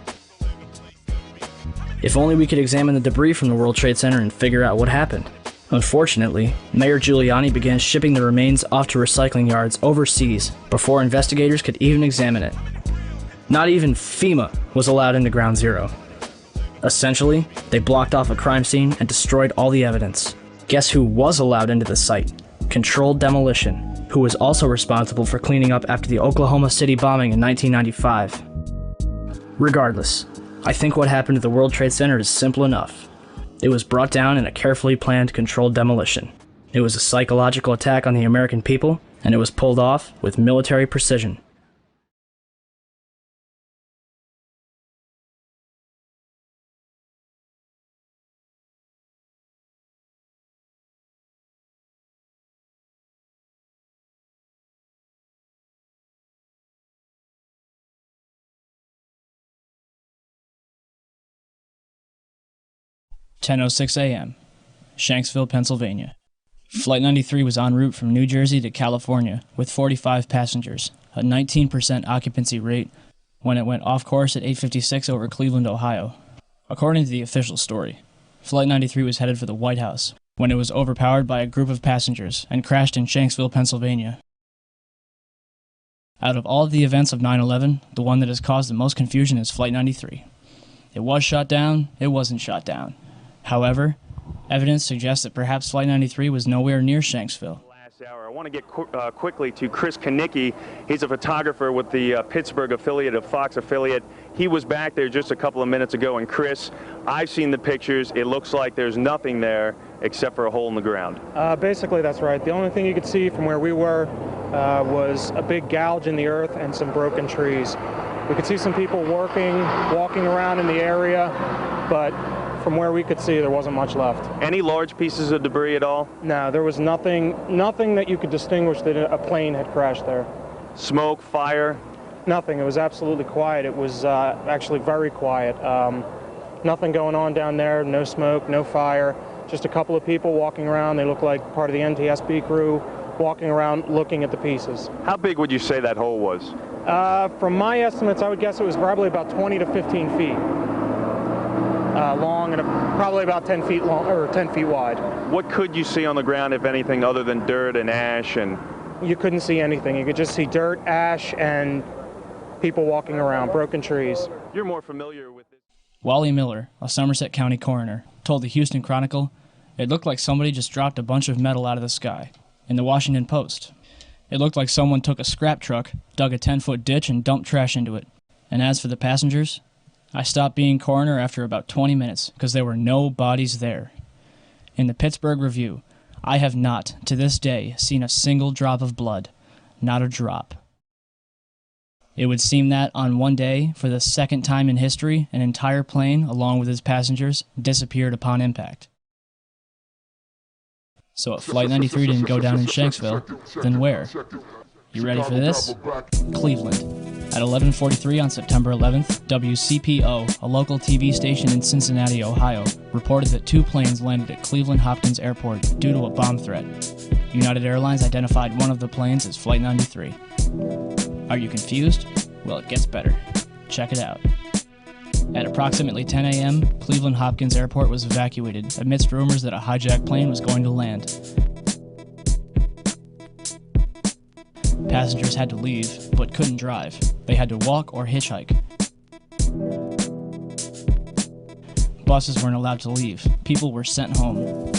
If only we could examine the debris from the World Trade Center and figure out what happened. Unfortunately, Mayor Giuliani began shipping the remains off to recycling yards overseas before investigators could even examine it. Not even FEMA was allowed into Ground Zero. Essentially, they blocked off a crime scene and destroyed all the evidence. Guess who was allowed into the site? Controlled Demolition, who was also responsible for cleaning up after the Oklahoma City bombing in 1995. Regardless, I think what happened to the World Trade Center is simple enough. It was brought down in a carefully planned, controlled demolition. It was a psychological attack on the American people, and it was pulled off with military precision. "10:06 a.m., Shanksville, Pennsylvania. Flight 93 was en route from New Jersey to California with 45 passengers, a 19% occupancy rate, when it went off course at 8:56 over Cleveland, Ohio. According to the official story, Flight 93 was headed for the White House when it was overpowered by a group of passengers and crashed in Shanksville, Pennsylvania. Out of all of the events of 9/11, the one that has caused the most confusion is Flight 93. It was shot down, it wasn't shot down. However, evidence suggests that perhaps Flight 93 was nowhere near Shanksville. I want to get quickly to Chris Kanicki. He's a photographer with the Pittsburgh affiliate of Fox affiliate. He was back there just a couple of minutes ago. And Chris, I've seen the pictures. It looks like there's nothing there except for a hole in the ground. Basically, that's right. The only thing you could see from where we were was a big gouge in the earth and some broken trees. We could see some people walking around in the area, but from where we could see, there wasn't much left. Any large pieces of debris at all? No, there was nothing that you could distinguish that a plane had crashed there. Smoke, fire? Nothing. It was absolutely quiet. It was actually very quiet. Nothing going on down there, no smoke, no fire, just a couple of people walking around. They look like part of the NTSB crew walking around looking at the pieces. How big would you say that hole was? From my estimates, I would guess it was probably about 20 to 15 feet. Long and probably about 10 feet long or 10 feet wide. What could you see on the ground, if anything, other than dirt and ash? And you couldn't see anything. You could just see dirt, ash, and people walking around, broken trees. You're more familiar with this. Wally Miller, a Somerset County coroner, told the Houston Chronicle, "It looked like somebody just dropped a bunch of metal out of the sky." In the Washington Post, "It looked like someone took a scrap truck, dug a 10-foot ditch, and dumped trash into it." And as for the passengers, I stopped being coroner after about 20 minutes because there were no bodies there. In the Pittsburgh Review, I have not, to this day, seen a single drop of blood. Not a drop. It would seem that, on one day, for the second time in history, an entire plane, along with its passengers, disappeared upon impact. So if Flight 93 didn't go down in Shanksville, then where? You ready for this? Cleveland. At 11:43 on September 11th, WCPO, a local TV station in Cincinnati, Ohio, reported that 2 planes landed at Cleveland Hopkins Airport due to a bomb threat. United Airlines identified one of the planes as Flight 93. Are you confused? Well, it gets better. Check it out. At approximately 10 a.m., Cleveland Hopkins Airport was evacuated amidst rumors that a hijacked plane was going to land. Passengers had to leave, but couldn't drive. They had to walk or hitchhike. Buses weren't allowed to leave. People were sent home.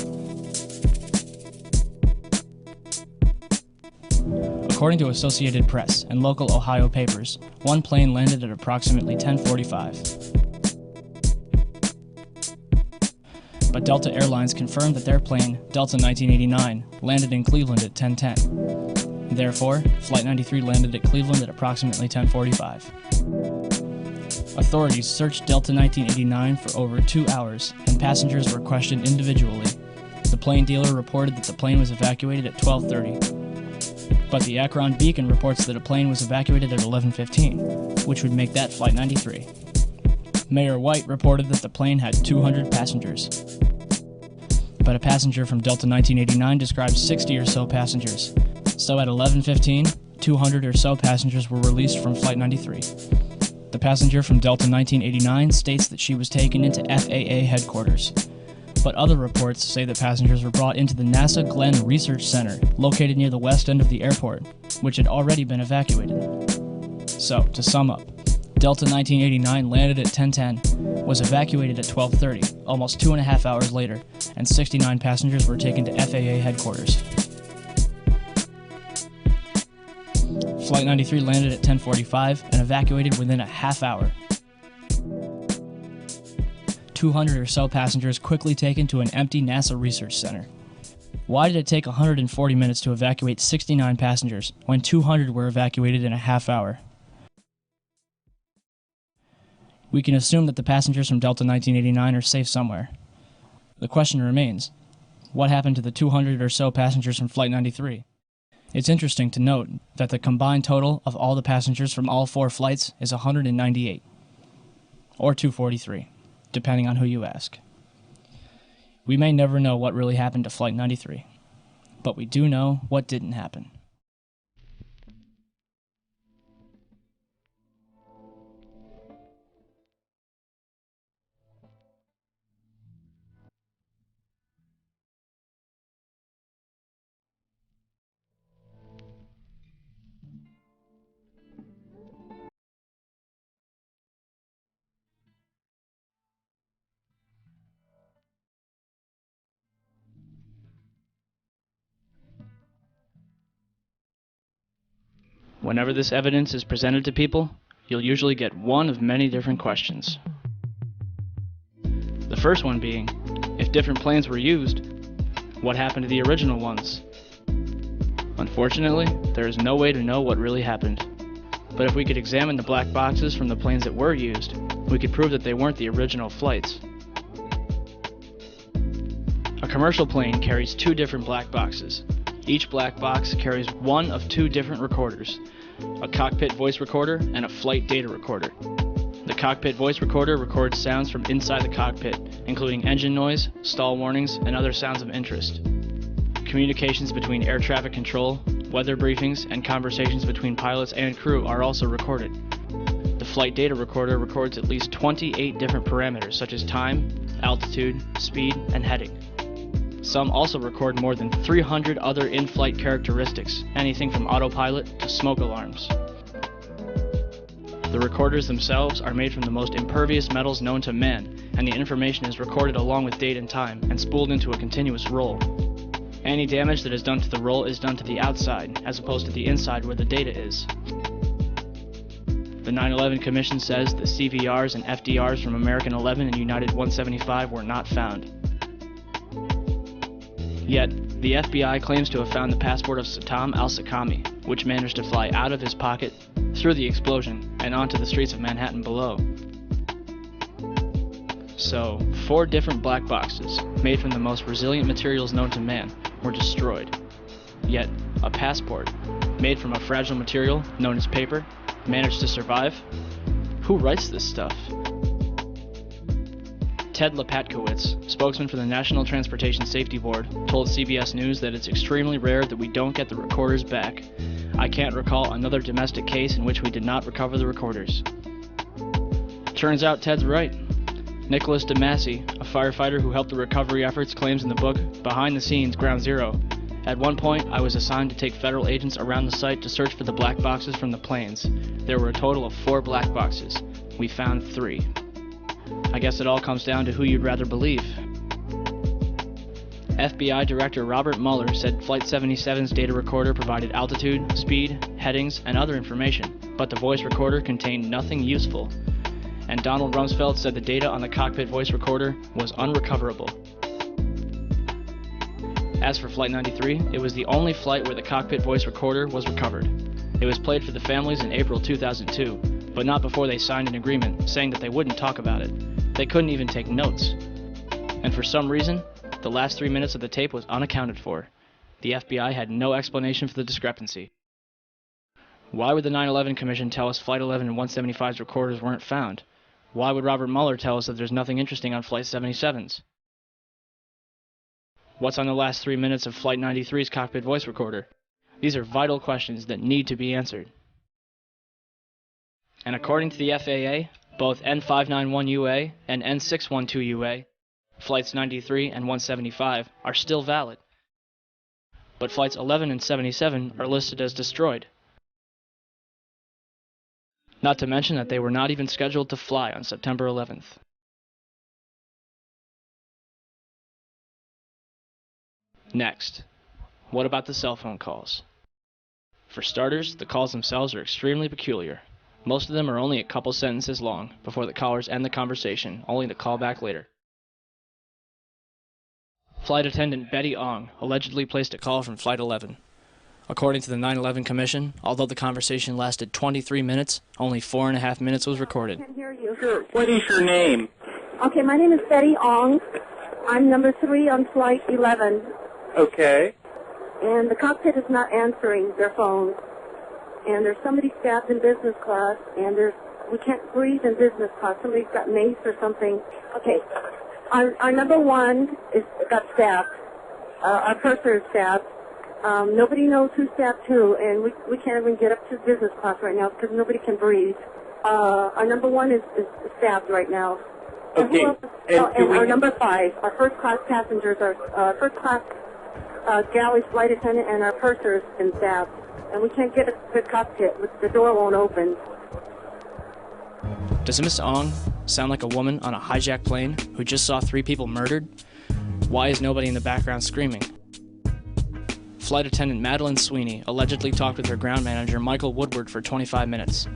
According to Associated Press and local Ohio papers, one plane landed at approximately 10:45. But Delta Airlines confirmed that their plane, Delta 1989, landed in Cleveland at 10:10. Therefore, Flight 93 landed at Cleveland at approximately 10:45. Authorities searched Delta 1989 for over 2 hours, and passengers were questioned individually. The plane dealer reported that the plane was evacuated at 12:30. But the Akron Beacon reports that a plane was evacuated at 11:15, which would make that Flight 93. Mayor White reported that the plane had 200 passengers. But a passenger from Delta 1989 described 60 or so passengers. So at 11:15, 200 or so passengers were released from Flight 93. The passenger from Delta 1989 states that she was taken into FAA headquarters. But other reports say that passengers were brought into the NASA Glenn Research Center, located near the west end of the airport, which had already been evacuated. So, to sum up, Delta 1989 landed at 10:10, was evacuated at 12:30, almost 2.5 hours later, and 69 passengers were taken to FAA headquarters. Flight 93 landed at 10:45 and evacuated within a half hour. 200 or so passengers quickly taken to an empty NASA Research Center. Why did it take 140 minutes to evacuate 69 passengers when 200 were evacuated in a half hour? We can assume that the passengers from Delta 1989 are safe somewhere. The question remains, what happened to the 200 or so passengers from Flight 93? It's interesting to note that the combined total of all the passengers from all 4 flights is 198, or 243, depending on who you ask. We may never know what really happened to Flight 93, but we do know what didn't happen. Whenever this evidence is presented to people, you'll usually get one of many different questions. The first one being, if different planes were used, what happened to the original ones? Unfortunately, there is no way to know what really happened. But if we could examine the black boxes from the planes that were used, we could prove that they weren't the original flights. A commercial plane carries 2 different black boxes. Each black box carries one of 2 different recorders, a cockpit voice recorder and a flight data recorder. The cockpit voice recorder records sounds from inside the cockpit, including engine noise, stall warnings, and other sounds of interest. Communications between air traffic control, weather briefings, and conversations between pilots and crew are also recorded. The flight data recorder records at least 28 different parameters such as time, altitude, speed, and heading. Some also record more than 300 other in-flight characteristics, anything from autopilot to smoke alarms. The recorders themselves are made from the most impervious metals known to man, and the information is recorded along with date and time and spooled into a continuous roll. Any damage that is done to the roll is done to the outside, as opposed to the inside where the data is. The 9/11 Commission says the CVRs and FDRs from American 11 and United 175 were not found. Yet, the FBI claims to have found the passport of Satam al-Sakami, which managed to fly out of his pocket, through the explosion, and onto the streets of Manhattan below. So, 4 different black boxes, made from the most resilient materials known to man, were destroyed. Yet, a passport, made from a fragile material known as paper, managed to survive? Who writes this stuff? Ted Lepatkowitz, spokesman for the National Transportation Safety Board, told CBS News that it's extremely rare that we don't get the recorders back. I can't recall another domestic case in which we did not recover the recorders. Turns out Ted's right. Nicholas DeMasi, a firefighter who helped the recovery efforts, claims in the book Behind the Scenes, Ground Zero, "At one point, I was assigned to take federal agents around the site to search for the black boxes from the planes. There were a total of 4 black boxes. We found 3. I guess it all comes down to who you'd rather believe." FBI Director Robert Mueller said Flight 77's data recorder provided altitude, speed, headings, and other information, but the voice recorder contained nothing useful. And Donald Rumsfeld said the data on the cockpit voice recorder was unrecoverable. As for Flight 93, it was the only flight where the cockpit voice recorder was recovered. It was played for the families in April 2002, but not before they signed an agreement saying that they wouldn't talk about it. They couldn't even take notes. And for some reason, the last 3 minutes of the tape was unaccounted for. The FBI had no explanation for the discrepancy. Why would the 9/11 Commission tell us Flight 11 and 175's recorders weren't found? Why would Robert Mueller tell us that there's nothing interesting on Flight 77's? What's on the last 3 minutes of Flight 93's cockpit voice recorder? These are vital questions that need to be answered. And according to the FAA, both N591UA and N612UA, Flights 93 and 175, are still valid. But Flights 11 and 77 are listed as destroyed. Not to mention that they were not even scheduled to fly on September 11th. Next, what about the cell phone calls? For starters, the calls themselves are extremely peculiar. Most of them are only a couple sentences long before the callers end the conversation, only to call back later. Flight attendant Betty Ong allegedly placed a call from Flight 11. According to the 9/11 Commission, although the conversation lasted 23 minutes, only 4.5 minutes was recorded. I can hear you. Sure. What is your name? Okay, my name is Betty Ong. I'm number 3 on Flight 11. Okay. And the cockpit is not answering their phones. And there's somebody stabbed in business class, and we can't breathe in business class. Somebody's got mace or something. Okay. Our number 1 got stabbed. Our purser is stabbed. Nobody knows who stabbed who, and we can't even get up to business class right now because nobody can breathe. Our number 1 is stabbed right now. Okay. And our number 5, our first class passengers, our first class galley flight attendant, and our purser has been stabbed. And we can't get to the cockpit. The door won't open. Does Miss Ong sound like a woman on a hijacked plane who just saw 3 people murdered? Why is nobody in the background screaming? Flight attendant Madeline Sweeney allegedly talked with her ground manager Michael Woodward for 25 minutes.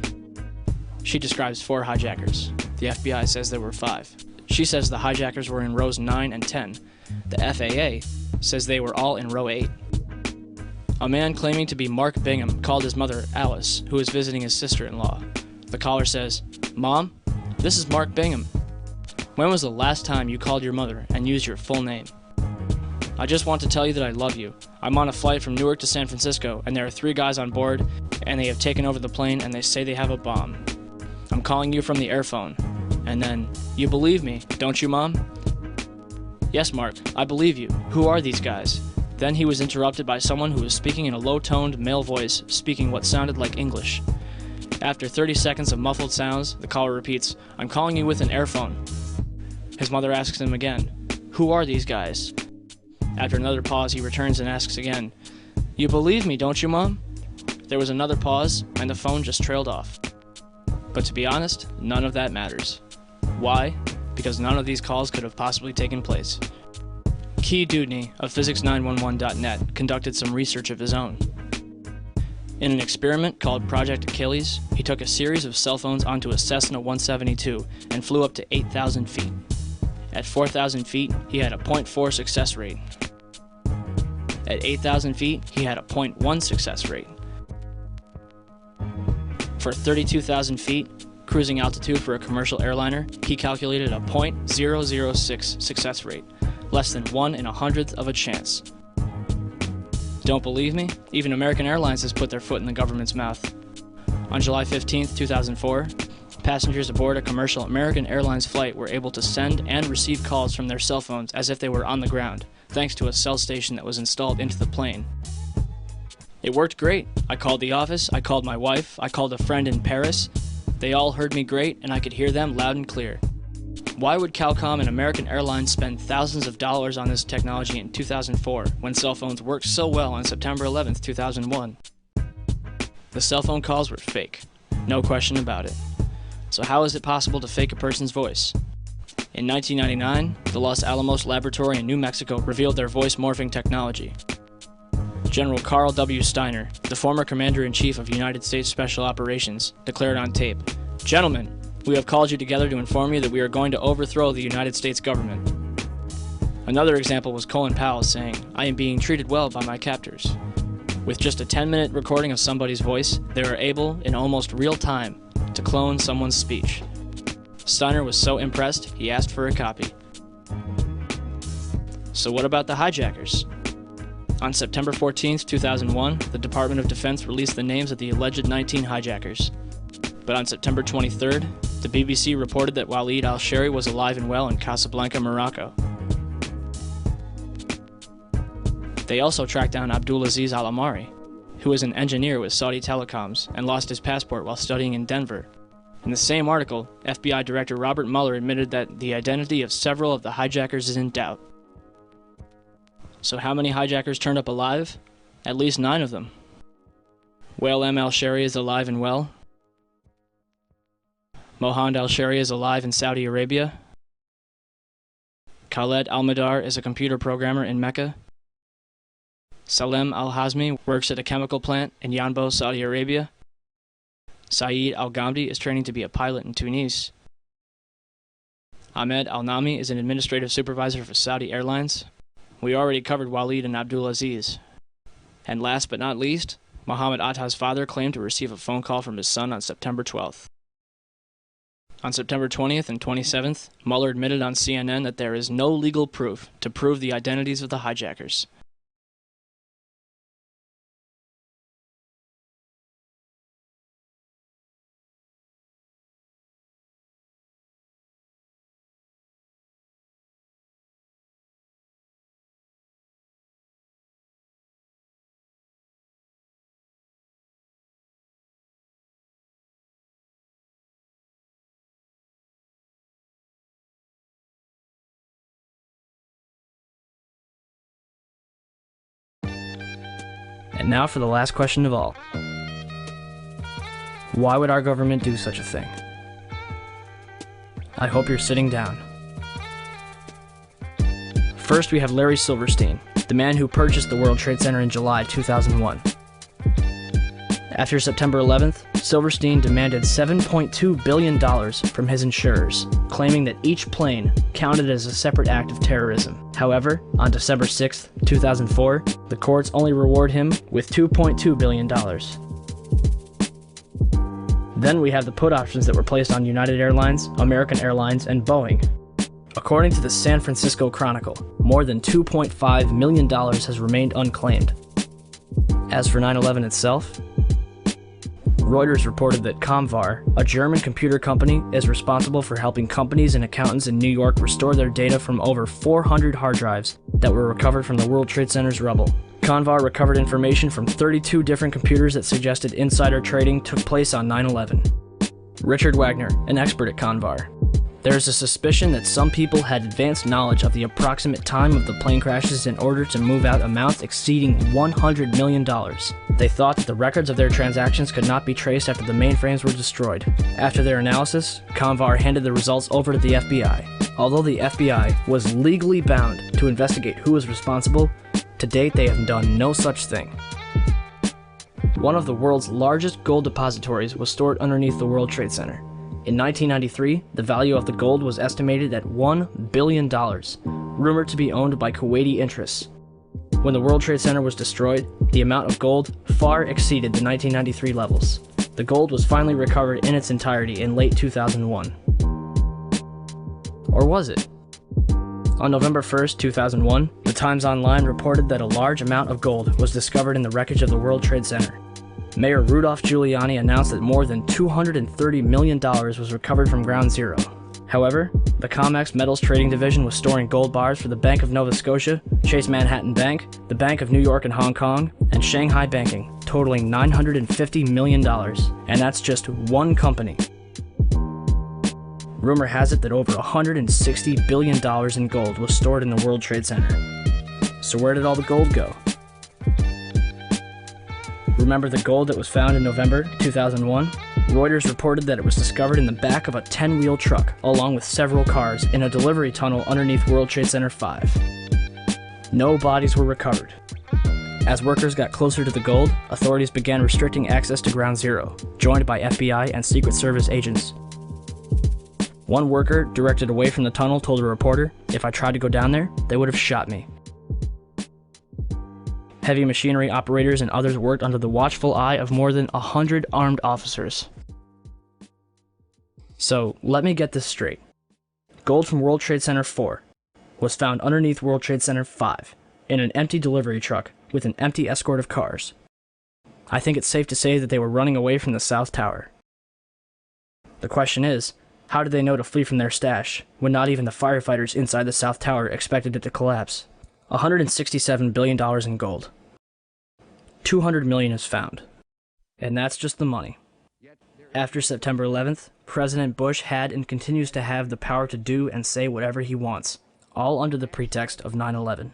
She describes 4 hijackers. The FBI says there were 5. She says the hijackers were in rows 9 and 10. The FAA says they were all in row 8. A man claiming to be Mark Bingham called his mother Alice, who is visiting his sister-in-law. The caller says, "Mom, this is Mark Bingham. When was the last time you called your mother and used your full name? I just want to tell you that I love you. I'm on a flight from Newark to San Francisco, and there are 3 guys on board, and they have taken over the plane, and they say they have a bomb. I'm calling you from the airphone." And then, "You believe me, don't you, Mom?" "Yes, Mark, I believe you. Who are these guys?" Then he was interrupted by someone who was speaking in a low-toned male voice, speaking what sounded like English. After 30 seconds of muffled sounds, the caller repeats, "I'm calling you with an airphone." His mother asks him again, "Who are these guys?" After another pause, he returns and asks again, "You believe me, don't you, Mom?" There was another pause, and the phone just trailed off. But to be honest, none of that matters. Why? Because none of these calls could have possibly taken place. Key Dudney of Physics911.net conducted some research of his own. In an experiment called Project Achilles, he took a series of cell phones onto a Cessna 172 and flew up to 8,000 feet. At 4,000 feet, he had a 0.4 success rate. At 8,000 feet, he had a 0.1 success rate. For 32,000 feet, cruising altitude for a commercial airliner, he calculated a 0.006 success rate, less than 1 in 100th of a chance. Don't believe me? Even American Airlines has put their foot in the government's mouth. On July 15, 2004, passengers aboard a commercial American Airlines flight were able to send and receive calls from their cell phones as if they were on the ground, thanks to a cell station that was installed into the plane. It worked great. I called the office, I called my wife, I called a friend in Paris. They all heard me great, and I could hear them loud and clear. Why would Calcom and American Airlines spend thousands of dollars on this technology in 2004 when cell phones worked so well on September 11th, 2001? The cell phone calls were fake. No question about it. So how is it possible to fake a person's voice? In 1999, the Los Alamos Laboratory in New Mexico revealed their voice morphing technology. General Carl W. Steiner, the former Commander-in-Chief of United States Special Operations, declared on tape, "Gentlemen, we have called you together to inform you that we are going to overthrow the United States government." Another example was Colin Powell saying, "I am being treated well by my captors." With just a 10-minute recording of somebody's voice, they were able, in almost real time, to clone someone's speech. Steiner was so impressed, he asked for a copy. So what about the hijackers? On September 14, 2001, the Department of Defense released the names of the alleged 19 hijackers. But on September 23rd, the BBC reported that Walid al-Shehri was alive and well in Casablanca, Morocco. They also tracked down Abdulaziz al-Amari, who was an engineer with Saudi Telecoms and lost his passport while studying in Denver. In the same article, FBI Director Robert Mueller admitted that the identity of several of the hijackers is in doubt. So how many hijackers turned up alive? At least 9 of them. Wael M. al-Shehri is alive and well. Mohand al-Shehri is alive in Saudi Arabia. Khaled al-Madar is a computer programmer in Mecca. Salem al-Hazmi works at a chemical plant in Yanbo, Saudi Arabia. Saeed al-Ghamdi is training to be a pilot in Tunis. Ahmed al-Nami is an administrative supervisor for Saudi Airlines. We already covered Walid and Abdulaziz. And last but not least, Mohammed Atta's father claimed to receive a phone call from his son on September 12th. On September 20th and 27th, Mueller admitted on CNN that there is no legal proof to prove the identities of the hijackers. And now for the last question of all. Why would our government do such a thing? I hope you're sitting down. First, we have Larry Silverstein, the man who purchased the World Trade Center in July 2001. After September 11th, Silverstein demanded $7.2 billion from his insurers, claiming that each plane counted as a separate act of terrorism. However, on December 6, 2004, the courts only reward him with $2.2 billion. Then we have the put options that were placed on United Airlines, American Airlines, and Boeing. According to the San Francisco Chronicle, more than $2.5 million has remained unclaimed. As for 9/11 itself, Reuters reported that Comvar, a German computer company, is responsible for helping companies and accountants in New York restore their data from over 400 hard drives that were recovered from the World Trade Center's rubble. Comvar recovered information from 32 different computers that suggested insider trading took place on 9/11. Richard Wagner, an expert at Comvar. There is a suspicion that some people had advanced knowledge of the approximate time of the plane crashes in order to move out amounts exceeding $100 million. They thought that the records of their transactions could not be traced after the mainframes were destroyed. After their analysis, Comvar handed the results over to the FBI. Although the FBI was legally bound to investigate who was responsible, to date they have done no such thing. One of the world's largest gold depositories was stored underneath the World Trade Center. In 1993, the value of the gold was estimated at $1 billion, rumored to be owned by Kuwaiti interests. When the World Trade Center was destroyed, the amount of gold far exceeded the 1993 levels. The gold was finally recovered in its entirety in late 2001. Or was it? On November 1st, 2001, the Times Online reported that a large amount of gold was discovered in the wreckage of the World Trade Center. Mayor Rudolph Giuliani announced that more than $230 million was recovered from Ground Zero. However, the COMEX Metals Trading Division was storing gold bars for the Bank of Nova Scotia, Chase Manhattan Bank, the Bank of New York and Hong Kong, and Shanghai Banking, totaling $950 million, and that's just one company. Rumor has it that over $160 billion in gold was stored in the World Trade Center. So where did all the gold go? Remember the gold that was found in November 2001? Reuters reported that it was discovered in the back of a 10-wheel truck, along with several cars, in a delivery tunnel underneath World Trade Center 5. No bodies were recovered. As workers got closer to the gold, authorities began restricting access to Ground Zero, joined by FBI and Secret Service agents. One worker, directed away from the tunnel, told a reporter, "If I tried to go down there, they would have shot me." Heavy machinery operators and others worked under the watchful eye of more than 100 armed officers. So, let me get this straight. Gold from World Trade Center 4 was found underneath World Trade Center 5 in an empty delivery truck with an empty escort of cars. I think it's safe to say that they were running away from the South Tower. The question is, how did they know to flee from their stash when not even the firefighters inside the South Tower expected it to collapse? $167 billion in gold. $200 million is found. And that's just the money. After September 11th, President Bush had and continues to have the power to do and say whatever he wants, all under the pretext of 9/11.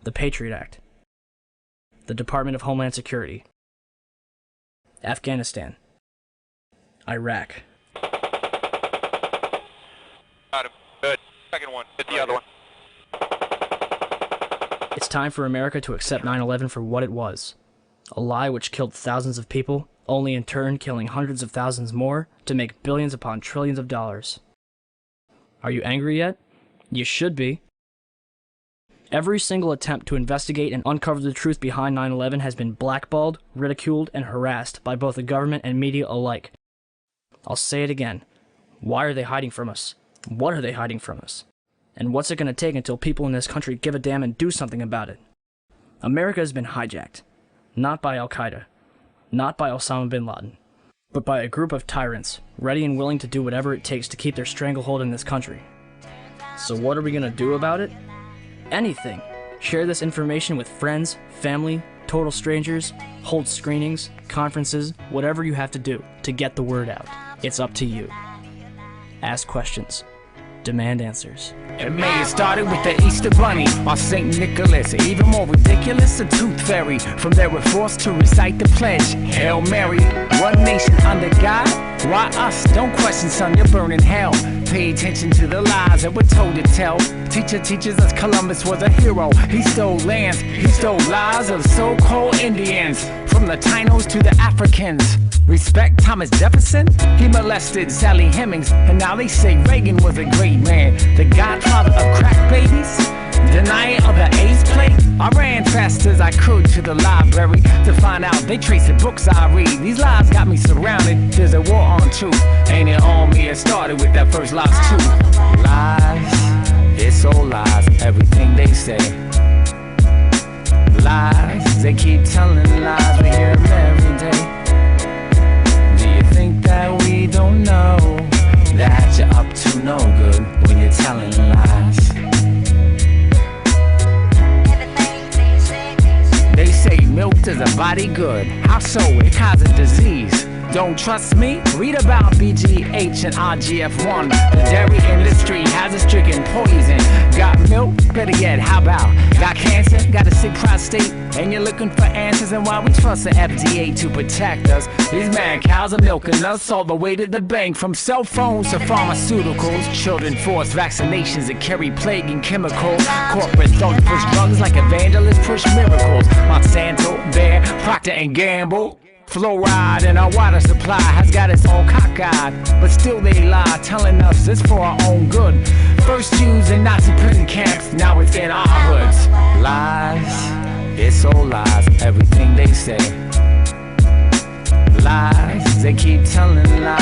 The Patriot Act. The Department of Homeland Security. Afghanistan. Iraq. Got him. Good. Second one. Hit the other one. It's time for America to accept 9/11 for what it was. A lie which killed thousands of people, only in turn killing hundreds of thousands more to make billions upon trillions of dollars. Are you angry yet? You should be. Every single attempt to investigate and uncover the truth behind 9/11 has been blackballed, ridiculed, and harassed by both the government and media alike. I'll say it again. Why are they hiding from us? What are they hiding from us? And what's it going to take until people in this country give a damn and do something about it? America has been hijacked. Not by Al-Qaeda. Not by Osama bin Laden. But by a group of tyrants, ready and willing to do whatever it takes to keep their stranglehold in this country. So what are we going to do about it? Anything. Share this information with friends, family, total strangers, hold screenings, conferences, whatever you have to do to get the word out. It's up to you. Ask questions. Demand answers. It may have started with the Easter Bunny or St. Nicholas. Even more ridiculous, a tooth fairy. From there we're forced to recite the pledge. Hail Mary, one nation under God. Why us? Don't question, son, you're burning hell. Pay attention to the lies that we're told to tell. Teacher teaches us Columbus was a hero. He stole lands, he stole lives of so-called Indians. From the Tainos to the Africans. Respect Thomas Jefferson, he molested Sally Hemings, and now they say Reagan was a great man. The godfather of crack babies, denier of the AIDS plague. I ran fast as I could to the library to find out they trace the books I read. These lies got me surrounded, there's a war on truth. Ain't it on me? It started with that first lies too. Lies, it's all lies, everything they say. Lies, they keep telling lies, we hear them every day. Think that we don't know that you're up to no good when you're telling lies. They say milk does a body good. How so? It causes disease. Don't trust me? Read about BGH and RGF1. The dairy industry has a stricken poison. Got milk? Better yet, how about? Got cancer? Got a sick prostate? And you're looking for answers, and why we trust the FDA to protect us. These mad cows are milking us all the way to the bank. From cell phones to pharmaceuticals. Children force vaccinations that carry plague and chemicals. Corporate thugs push drugs like evangelists push miracles. Monsanto, Bayer, Procter & Gamble. Fluoride in our water supply has got us all cockeyed, but still they lie, telling us it's for our own good. First used in Nazi prison camps, now it's in our hoods. Lies, it's all lies, everything they say. Lies, they keep telling lies.